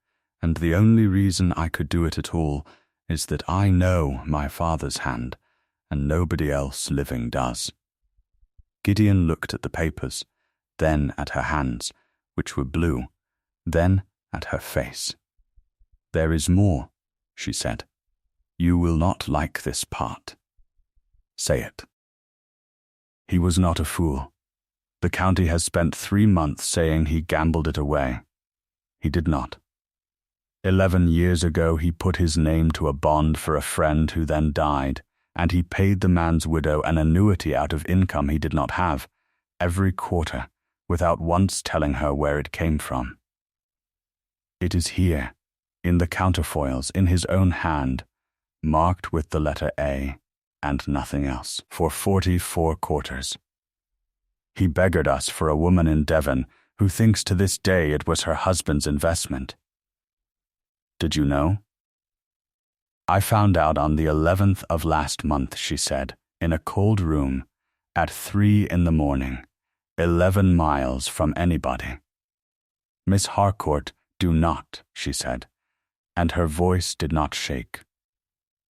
and the only reason I could do it at all is that I know my father's hand, and nobody else living does. Gideon looked at the papers, then at her hands, which were blue, then at her face. "There is more," she said. "You will not like this part." "Say it." "He was not a fool. The county has spent 3 months saying he gambled it away. He did not. 11 years ago he put his name to a bond for a friend who then died, and he paid the man's widow an annuity out of income he did not have, every quarter, without once telling her where it came from. It is here, in the counterfoils, in his own hand, marked with the letter A, and nothing else, for 44 quarters. He beggared us for a woman in Devon who thinks to this day it was her husband's investment. Did you know? I found out on the 11th of last month, she said, in a cold room, at 3 in the morning, 11 miles from anybody. Miss Harcourt, do not, she said, and her voice did not shake,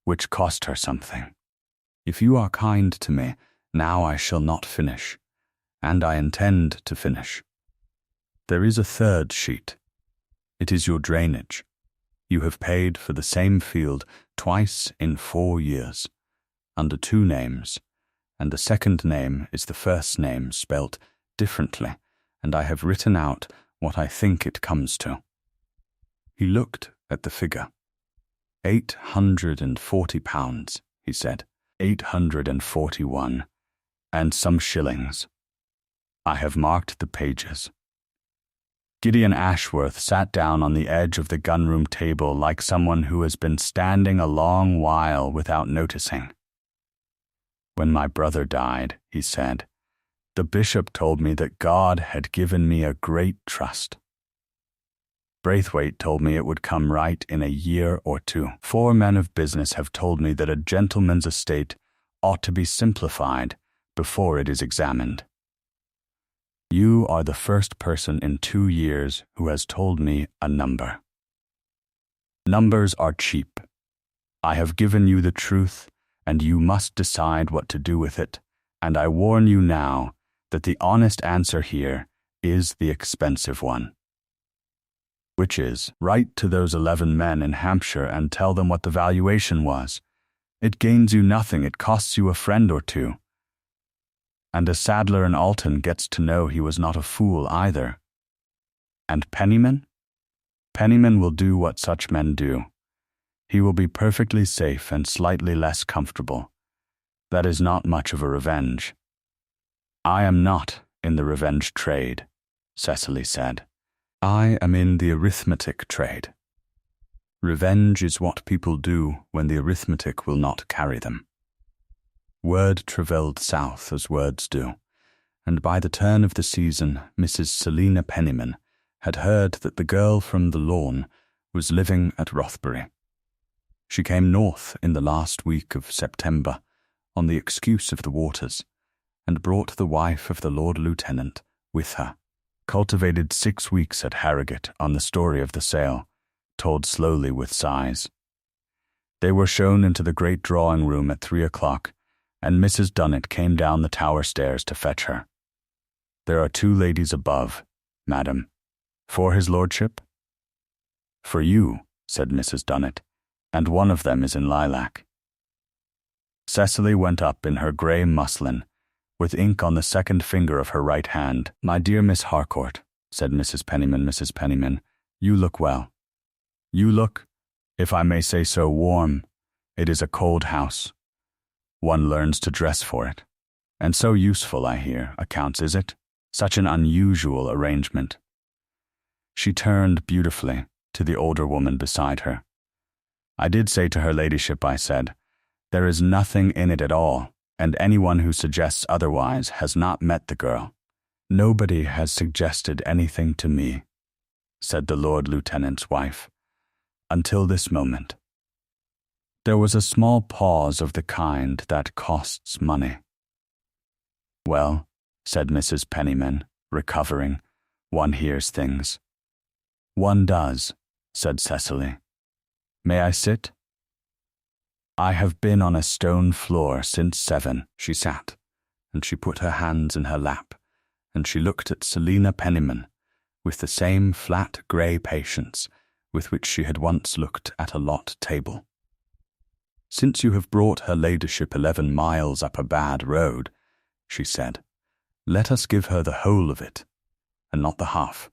which cost her something. If you are kind to me, now I shall not finish, and I intend to finish. There is a third sheet. It is your drainage. You have paid for the same field twice in 4 years, under 2 names, and the second name is the first name spelt differently, and I have written out what I think it comes to. He looked at the figure. £840, he said, 841, and some shillings. I have marked the pages. Gideon Ashworth sat down on the edge of the gunroom table like someone who has been standing a long while without noticing. When my brother died, he said, the bishop told me that God had given me a great trust. Braithwaite told me it would come right in a year or 2. 4 men of business have told me that a gentleman's estate ought to be simplified before it is examined. You are the first person in 2 years who has told me a number. Numbers are cheap. I have given you the truth, and you must decide what to do with it, and I warn you now that the honest answer here is the expensive one. Which is, write to those 11 men in Hampshire and tell them what the valuation was. It gains you nothing, it costs you a friend or 2. And a saddler in Alton gets to know he was not a fool either. And Pennyman? Pennyman will do what such men do. He will be perfectly safe and slightly less comfortable. That is not much of a revenge. I am not in the revenge trade, Cecily said. I am in the arithmetic trade. Revenge is what people do when the arithmetic will not carry them. Word travelled south as words do, and by the turn of the season Mrs. Selina Pennyman had heard that the girl from the lawn was living at Rothbury. She came north in the last week of September on the excuse of the waters, and brought the wife of the Lord Lieutenant with her, cultivated 6 weeks at Harrogate on the story of the sale, told slowly with sighs. They were shown into the great drawing-room at 3 o'clock, and Mrs. Dunnet came down the tower stairs to fetch her. There are 2 ladies above, madam. For his lordship? For you, said Mrs. Dunnet, and one of them is in lilac. Cecily went up in her grey muslin, with ink on the second finger of her right hand. My dear Miss Harcourt, said Mrs. Pennyman, you look well. You look, if I may say so, warm. It is a cold house. One learns to dress for it. And so useful, I hear, accounts, is it? Such an unusual arrangement. She turned beautifully to the older woman beside her. I did say to her ladyship, I said, there is nothing in it at all, and anyone who suggests otherwise has not met the girl. Nobody has suggested anything to me, said the Lord Lieutenant's wife, until this moment. There was a small pause of the kind that costs money. Well, said Mrs. Pennyman, recovering, one hears things. One does, said Cecily. May I sit? I have been on a stone floor since 7. She sat, and she put her hands in her lap, and she looked at Selina Penniman with the same flat grey patience with which she had once looked at a lot table. Since you have brought her ladyship 11 miles up a bad road, she said, let us give her the whole of it, and not the half.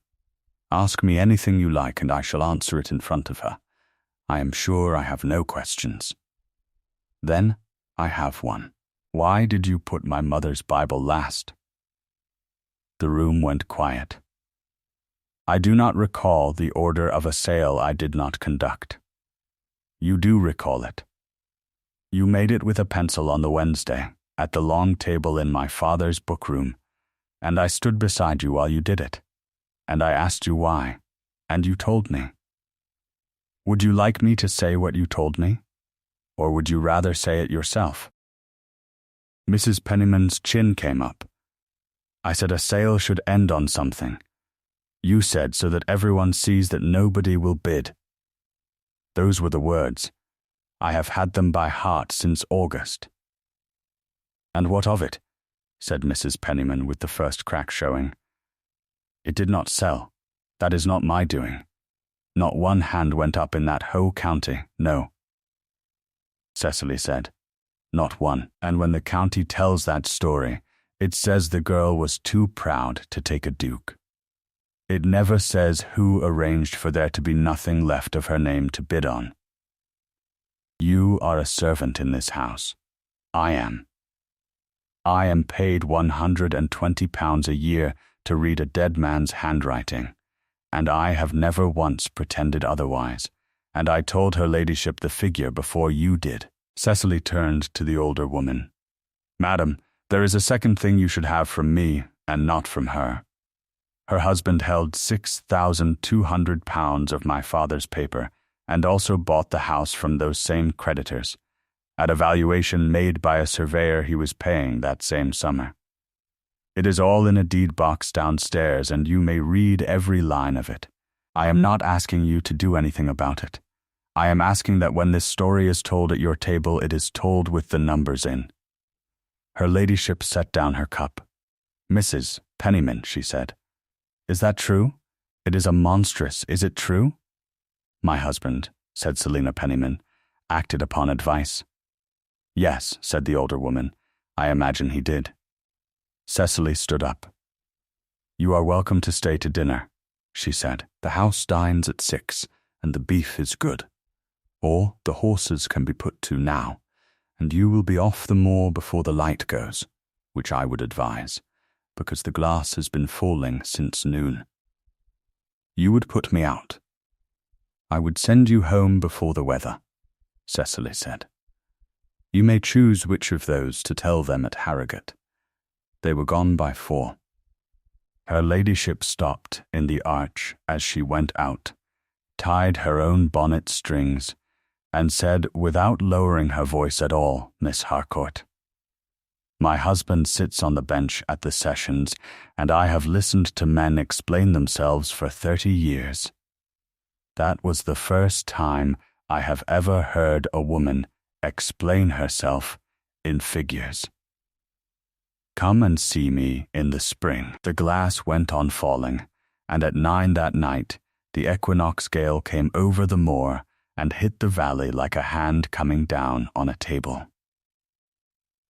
Ask me anything you like, and I shall answer it in front of her. I am sure I have no questions. Then I have one. Why did you put my mother's Bible last? The room went quiet. I do not recall the order of a sale I did not conduct. You do recall it. You made it with a pencil on the Wednesday, at the long table in my father's bookroom, and I stood beside you while you did it, and I asked you why, and you told me. Would you like me to say what you told me, or would you rather say it yourself? Mrs. Penniman's chin came up. I said a sale should end on something. You said so that everyone sees that nobody will bid. Those were the words. I have had them by heart since August. And what of it? Said Mrs. Penniman with the first crack showing. It did not sell. That is not my doing. Not one hand went up in that whole county, no. Cecily said, not one. And when the county tells that story, it says the girl was too proud to take a duke. It never says who arranged for there to be nothing left of her name to bid on. You are a servant in this house. I am. I am paid £120 a year to read a dead man's handwriting, and I have never once pretended otherwise, and I told her ladyship the figure before you did. Cecily turned to the older woman. Madam, there is a second thing you should have from me, and not from her. Her husband held £6,200 of my father's paper, and also bought the house from those same creditors, at a valuation made by a surveyor he was paying that same summer. It is all in a deed box downstairs, and you may read every line of it. I am not asking you to do anything about it. I am asking that when this story is told at your table, it is told with the numbers in. Her ladyship set down her cup. Mrs. Penniman, she said, is that true? It is a monstrous, is it true? My husband, said Selina Penniman, acted upon advice. Yes, said the older woman, I imagine he did. Cecily stood up. You are welcome to stay to dinner, she said. The house dines at 6, and the beef is good. Or the horses can be put to now, and you will be off the moor before the light goes, which I would advise, because the glass has been falling since noon. You would put me out. I would send you home before the weather, Cecily said. You may choose which of those to tell them at Harrogate. They were gone by 4. Her ladyship stopped in the arch as she went out, tied her own bonnet strings, and said without lowering her voice at all, Miss Harcourt, my husband sits on the bench at the sessions, and I have listened to men explain themselves for 30 years. That was the first time I have ever heard a woman explain herself in figures. Come and see me in the spring. The glass went on falling, and at 9 that night the equinox gale came over the moor and hit the valley like a hand coming down on a table.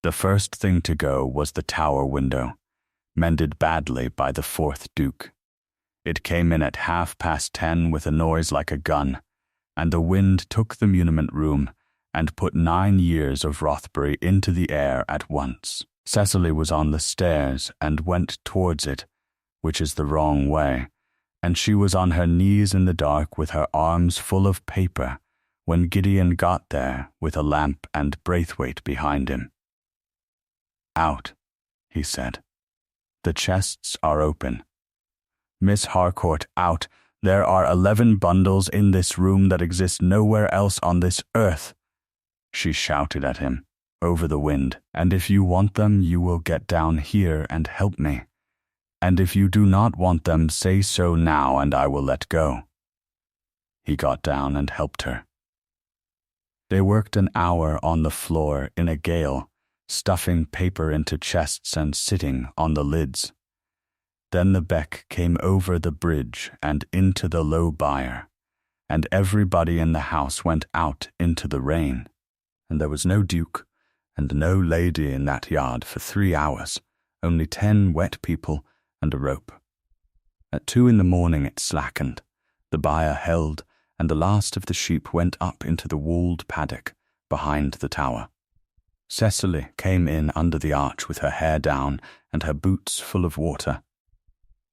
The first thing to go was the tower window, mended badly by the 4th Duke. It came in at 10:30 with a noise like a gun, and the wind took the muniment room and put 9 years of Rothbury into the air at once. Cecily was on the stairs and went towards it, which is the wrong way, and she was on her knees in the dark with her arms full of paper when Gideon got there with a lamp and Braithwaite behind him. Out, he said. The chests are open. Miss Harcourt, out. There are 11 bundles in this room that exist nowhere else on this earth. She shouted at him, over the wind, and if you want them, you will get down here and help me. And if you do not want them, say so now, and I will let go. He got down and helped her. They worked an hour on the floor in a gale, stuffing paper into chests and sitting on the lids. Then the beck came over the bridge and into the low byre, and everybody in the house went out into the rain, and there was no duke and no lady in that yard for 3 hours, only 10 wet people and a rope. At 2 in the morning it slackened, the byre held, and the last of the sheep went up into the walled paddock behind the tower. Cecily came in under the arch with her hair down and her boots full of water.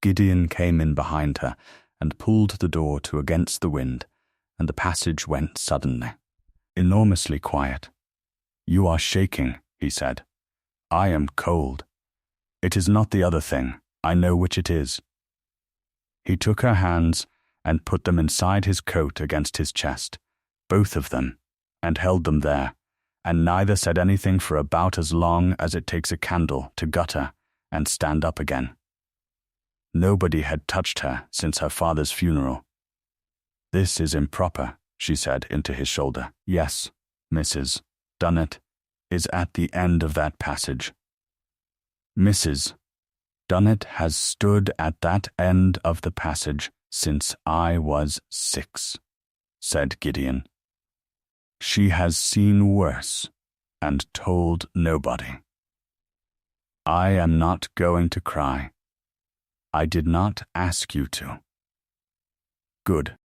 Gideon came in behind her and pulled the door to against the wind, and the passage went suddenly. Enormously quiet. "You are shaking," he said. "I am cold. It is not the other thing. I know which it is." He took her hands and put them inside his coat against his chest, both of them, and held them there, and neither said anything for about as long as it takes a candle to gutter and stand up again. Nobody had touched her since her father's funeral. "This is improper," she said into his shoulder. "Yes, Mrs. Dunnet is at the end of that passage." "Mrs. Dunnet has stood at that end of the passage since I was 6, said Gideon. "She has seen worse and told nobody. I am not going to cry. I did not ask you to." "Good."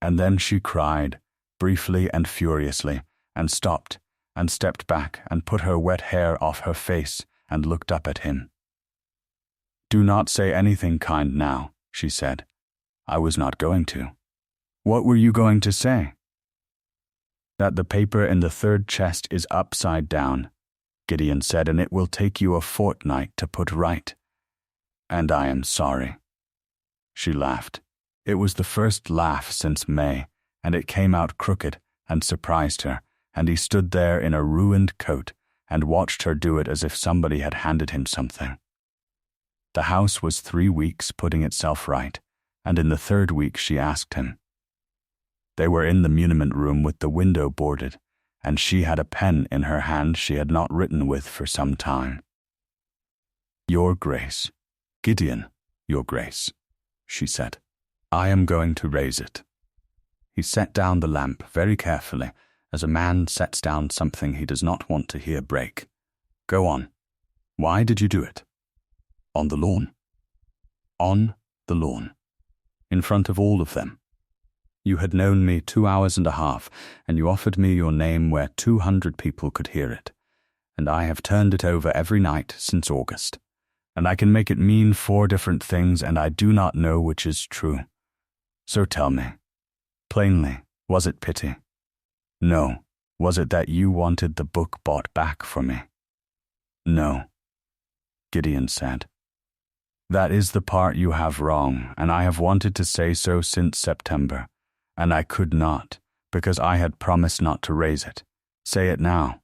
And then she cried, briefly and furiously, and stopped, and stepped back, and put her wet hair off her face, and looked up at him. "Do not say anything kind now," she said. "I was not going to." "What were you going to say?" "That the paper in the 3rd chest is upside down," Gideon said, "and it will take you a fortnight to put right. And I am sorry." She laughed. It was the first laugh since May, and it came out crooked and surprised her, and he stood there in a ruined coat and watched her do it as if somebody had handed him something. The house was 3 weeks putting itself right, and in the 3rd week she asked him. They were in the muniment room with the window boarded, and she had a pen in her hand she had not written with for some time. "Your Grace, Gideon, Your Grace," she said. "I am going to raise it." He set down the lamp very carefully, as a man sets down something he does not want to hear break. "Go on. Why did you do it?" "On the lawn." "On the lawn. In front of all of them. You had known me 2 hours and a half, and you offered me your name where 200 people could hear it, and I have turned it over every night since August, and I can make it mean 4 different things, and I do not know which is true. So tell me, plainly, was it pity? No. Was it that you wanted the book bought back for me? No," Gideon said. "That is the part you have wrong, and I have wanted to say so since September, and I could not, because I had promised not to raise it. Say it now."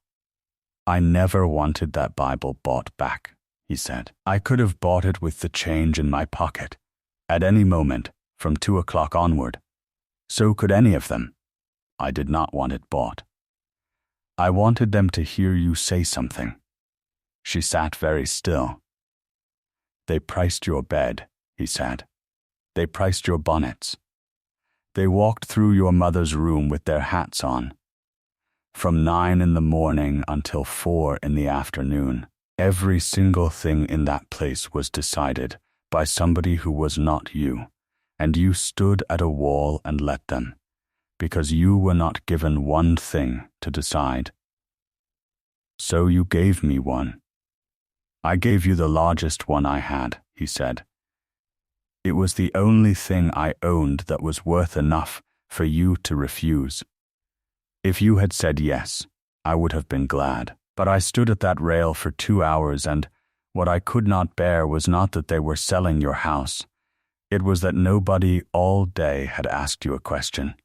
"I never wanted that Bible bought back," he said. "I could have bought it with the change in my pocket, at any moment, from 2 o'clock onward. So could any of them. I did not want it bought. I wanted them to hear you say something." She sat very still. "They priced your bed," he said. "They priced your bonnets. They walked through your mother's room with their hats on. From 9 in the morning until 4 in the afternoon, every single thing in that place was decided by somebody who was not you, and you stood at a wall and let them, because you were not given one thing to decide. So you gave me one. I gave you the largest one I had," he said. "It was the only thing I owned that was worth enough for you to refuse. If you had said yes, I would have been glad. But I stood at that rail for 2 hours, and what I could not bear was not that they were selling your house. It was that nobody all day had asked you a question.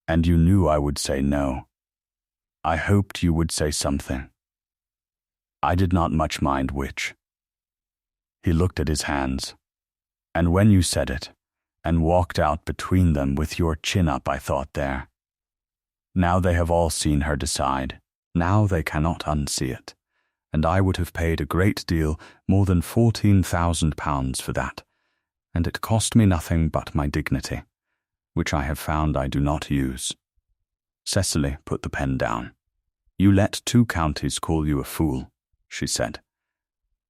And you knew I would say no. I hoped you would say something. I did not much mind which." He looked at his hands. "And when you said it, and walked out between them with your chin up, I thought there, Now they have all seen her decide. Now they cannot unsee it. And I would have paid a great deal more than £14,000 for that, and it cost me nothing but my dignity, which I have found I do not use. Cecily put the pen down. You let 2 counties call you a fool, she said.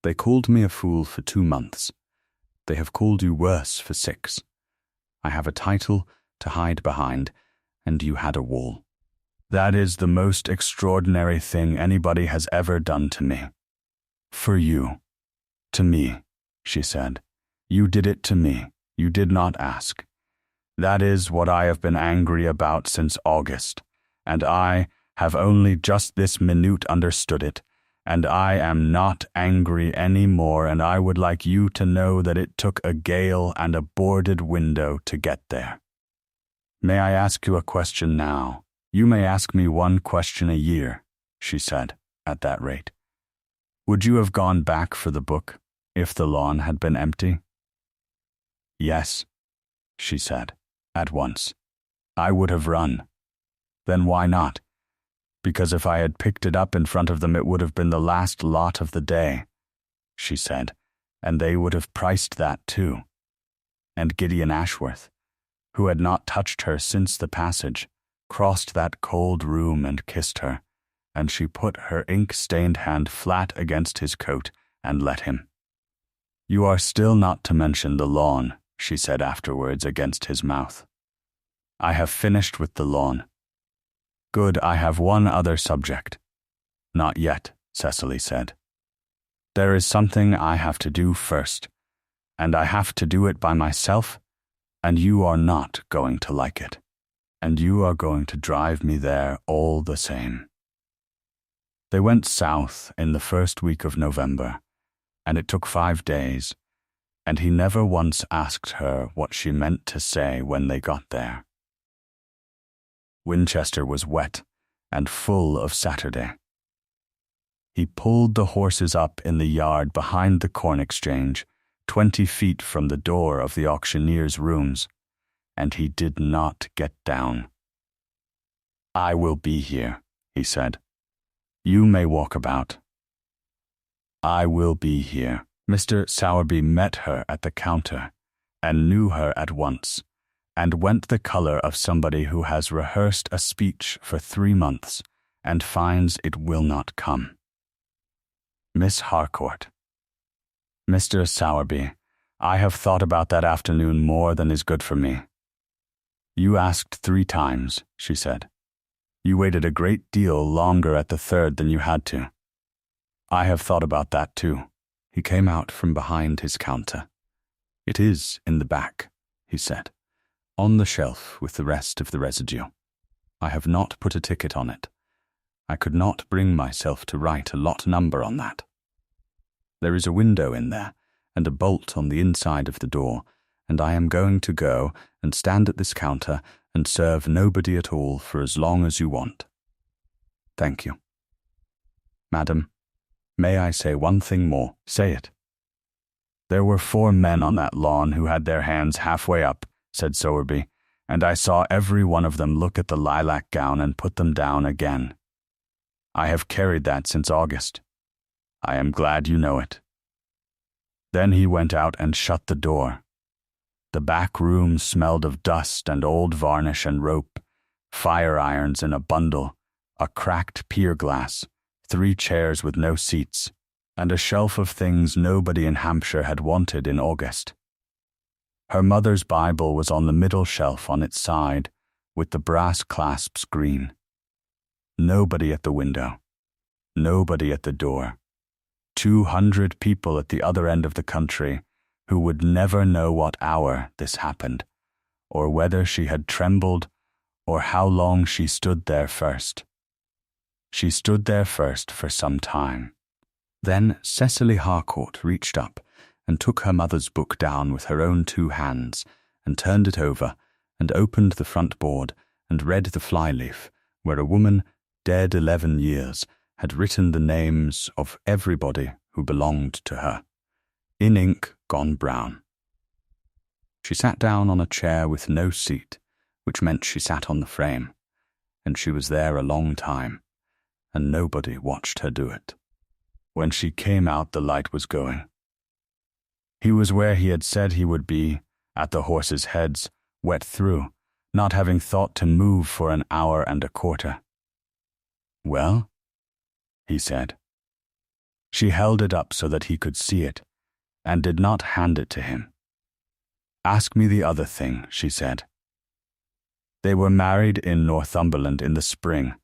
They called me a fool for 2 months. They have called you worse for 6. I have a title to hide behind, and you had a wall. That is the most extraordinary thing anybody has ever done to me. For you. To me, she said. You did it to me. You did not ask. That is what I have been angry about since August, and I have only just this minute understood it, and I am not angry any more, and I would like you to know that it took a gale and a boarded window to get there. May I ask you a question now? You may ask me 1 question a year, she said, at that rate. Would you have gone back for the book if the lawn had been empty? Yes, she said, at once. I would have run. Then why not? Because if I had picked it up in front of them, it would have been the last lot of the day, she said, and they would have priced that too. And Gideon Ashworth, who had not touched her since the passage, crossed that cold room and kissed her, and she put her ink-stained hand flat against his coat and let him. You are still not to mention the lawn, she said afterwards against his mouth. I have finished with the lawn. Good, I have 1 other subject. Not yet, Cecily said. There is something I have to do first, and I have to do it by myself, and you are not going to like it. And you are going to drive me there all the same. They went south in the first week of November, and it took 5 days, and he never once asked her what she meant to say when they got there. Winchester was wet and full of Saturday. He pulled the horses up in the yard behind the Corn Exchange, 20 feet from the door of the auctioneer's rooms, and he did not get down. I will be here, he said. You may walk about. I will be here. Mr. Sowerby met her at the counter and knew her at once, and went the color of somebody who has rehearsed a speech for 3 months and finds it will not come. Miss Harcourt. Mr. Sowerby, I have thought about that afternoon more than is good for me. You asked 3 times, she said. You waited a great deal longer at the 3rd than you had to. I have thought about that too. He came out from behind his counter. It is in the back, he said, on the shelf with the rest of the residue. I have not put a ticket on it. I could not bring myself to write a lot number on that. There is a window in there, and a bolt on the inside of the door, and I am going to go and stand at this counter and serve nobody at all for as long as you want. Thank you. Madam, may I say 1 thing more? Say it. There were 4 men on that lawn who had their hands halfway up, said Sowerby, and I saw every one of them look at the lilac gown and put them down again. I have carried that since August. I am glad you know it. Then he went out and shut the door. The back room smelled of dust and old varnish and rope, fire irons in a bundle, a cracked pier glass, 3 chairs with no seats, and a shelf of things nobody in Hampshire had wanted in August. Her mother's Bible was on the middle shelf on its side, with the brass clasps green. Nobody at the window. Nobody at the door. 200 people at the other end of the country, who would never know what hour this happened, or whether she had trembled, or how long she stood there first. She stood there first for some time. Then Cecily Harcourt reached up and took her mother's book down with her own 2 hands, and turned it over, and opened the front board, and read the flyleaf, where a woman, dead 11 years, had written the names of everybody who belonged to her, in ink gone brown. She sat down on a chair with no seat, which meant she sat on the frame, and she was there a long time, and nobody watched her do it. When she came out, the light was going. He was where he had said he would be, at the horses' heads, wet through, not having thought to move for an hour and a quarter. "Well?" he said. She held it up so that he could see it, and did not hand it to him. "Ask me the other thing," she said. They were married in Northumberland in the spring,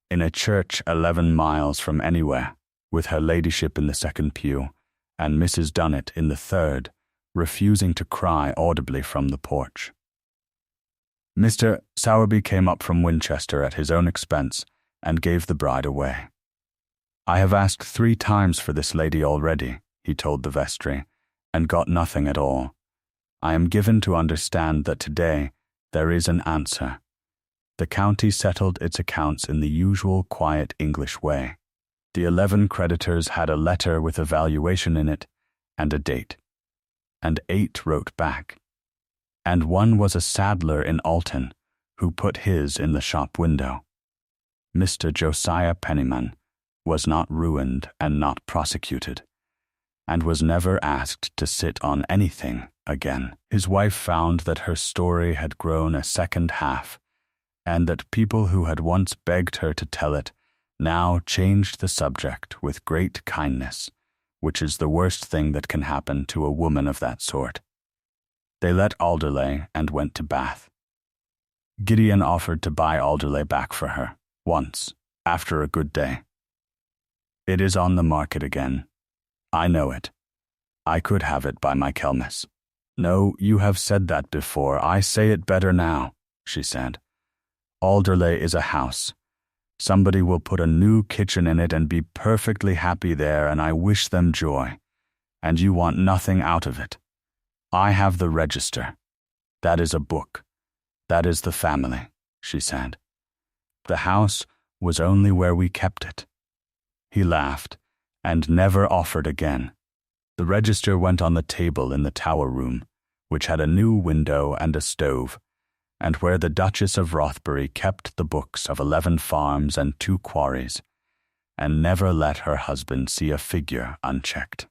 in a church 11 miles from anywhere, with her ladyship in the second pew, and Mrs. Dunnet in the third, refusing to cry audibly from the porch. Mr. Sowerby came up from Winchester at his own expense and gave the bride away. "I have asked 3 times for this lady already," he told the vestry, "and got nothing at all. I am given to understand that today there is an answer. The county settled its accounts in the usual quiet English way. The 11 creditors had a letter with a valuation in it and a date, and 8 wrote back, and one was a saddler in Alton who put his in the shop window. Mr. Josiah Penniman was not ruined and not prosecuted, and was never asked to sit on anything again. His wife found that her story had grown a second half, and that people who had once begged her to tell it now changed the subject with great kindness, which is the worst thing that can happen to a woman of that sort. They let Alderley and went to Bath. Gideon offered to buy Alderley back for her, once, after a good day. It is on the market again. I know it. I could have it by my Kelmis. "No, you have said that before. I say it better now," she said. "Alderley is a house. Somebody will put a new kitchen in it and be perfectly happy there, and I wish them joy. And you want nothing out of it. I have the register. That is a book. That is the family," she said. "The house was only where we kept it." He laughed, and never offered again. The register went on the table in the tower room, which had a new window and a stove, and where the Duchess of Rothbury kept the books of 11 farms and 2 quarries, and never let her husband see a figure unchecked.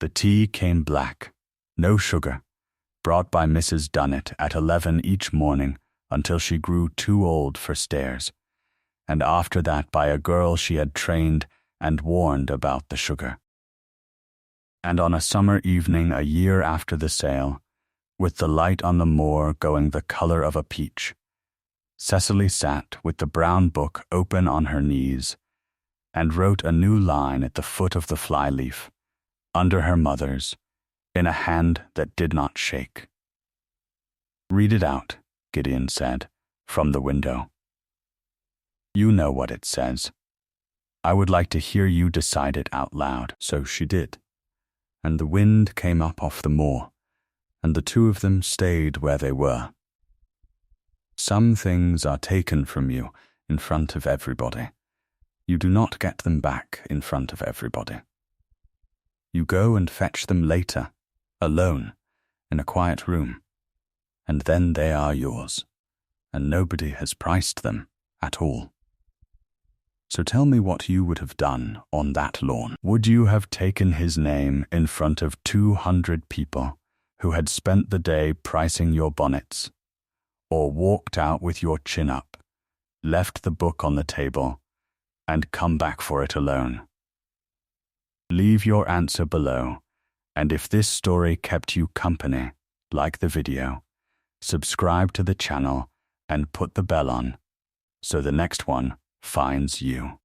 The tea came black, no sugar, brought by Mrs. Dunnet at 11 each morning until she grew too old for stairs, and after that by a girl she had trained and warned about the sugar. And on a summer evening a year after the sale, with the light on the moor going the color of a peach, Cecily sat with the brown book open on her knees and wrote a new line at the foot of the flyleaf, under her mother's, in a hand that did not shake. "Read it out," Gideon said, from the window. "You know what it says. I would like to hear you decide it out loud." So she did, and the wind came up off the moor, and the 2 of them stayed where they were. "Some things are taken from you in front of everybody. You do not get them back in front of everybody. You go and fetch them later, alone, in a quiet room, and then they are yours, and nobody has priced them at all. So tell me what you would have done on that lawn. Would you have taken his name in front of 200 people who had spent the day pricing your bonnets, or walked out with your chin up, left the book on the table, and come back for it alone? Leave your answer below, and if this story kept you company, like the video, subscribe to the channel and put the bell on, so the next one finds you.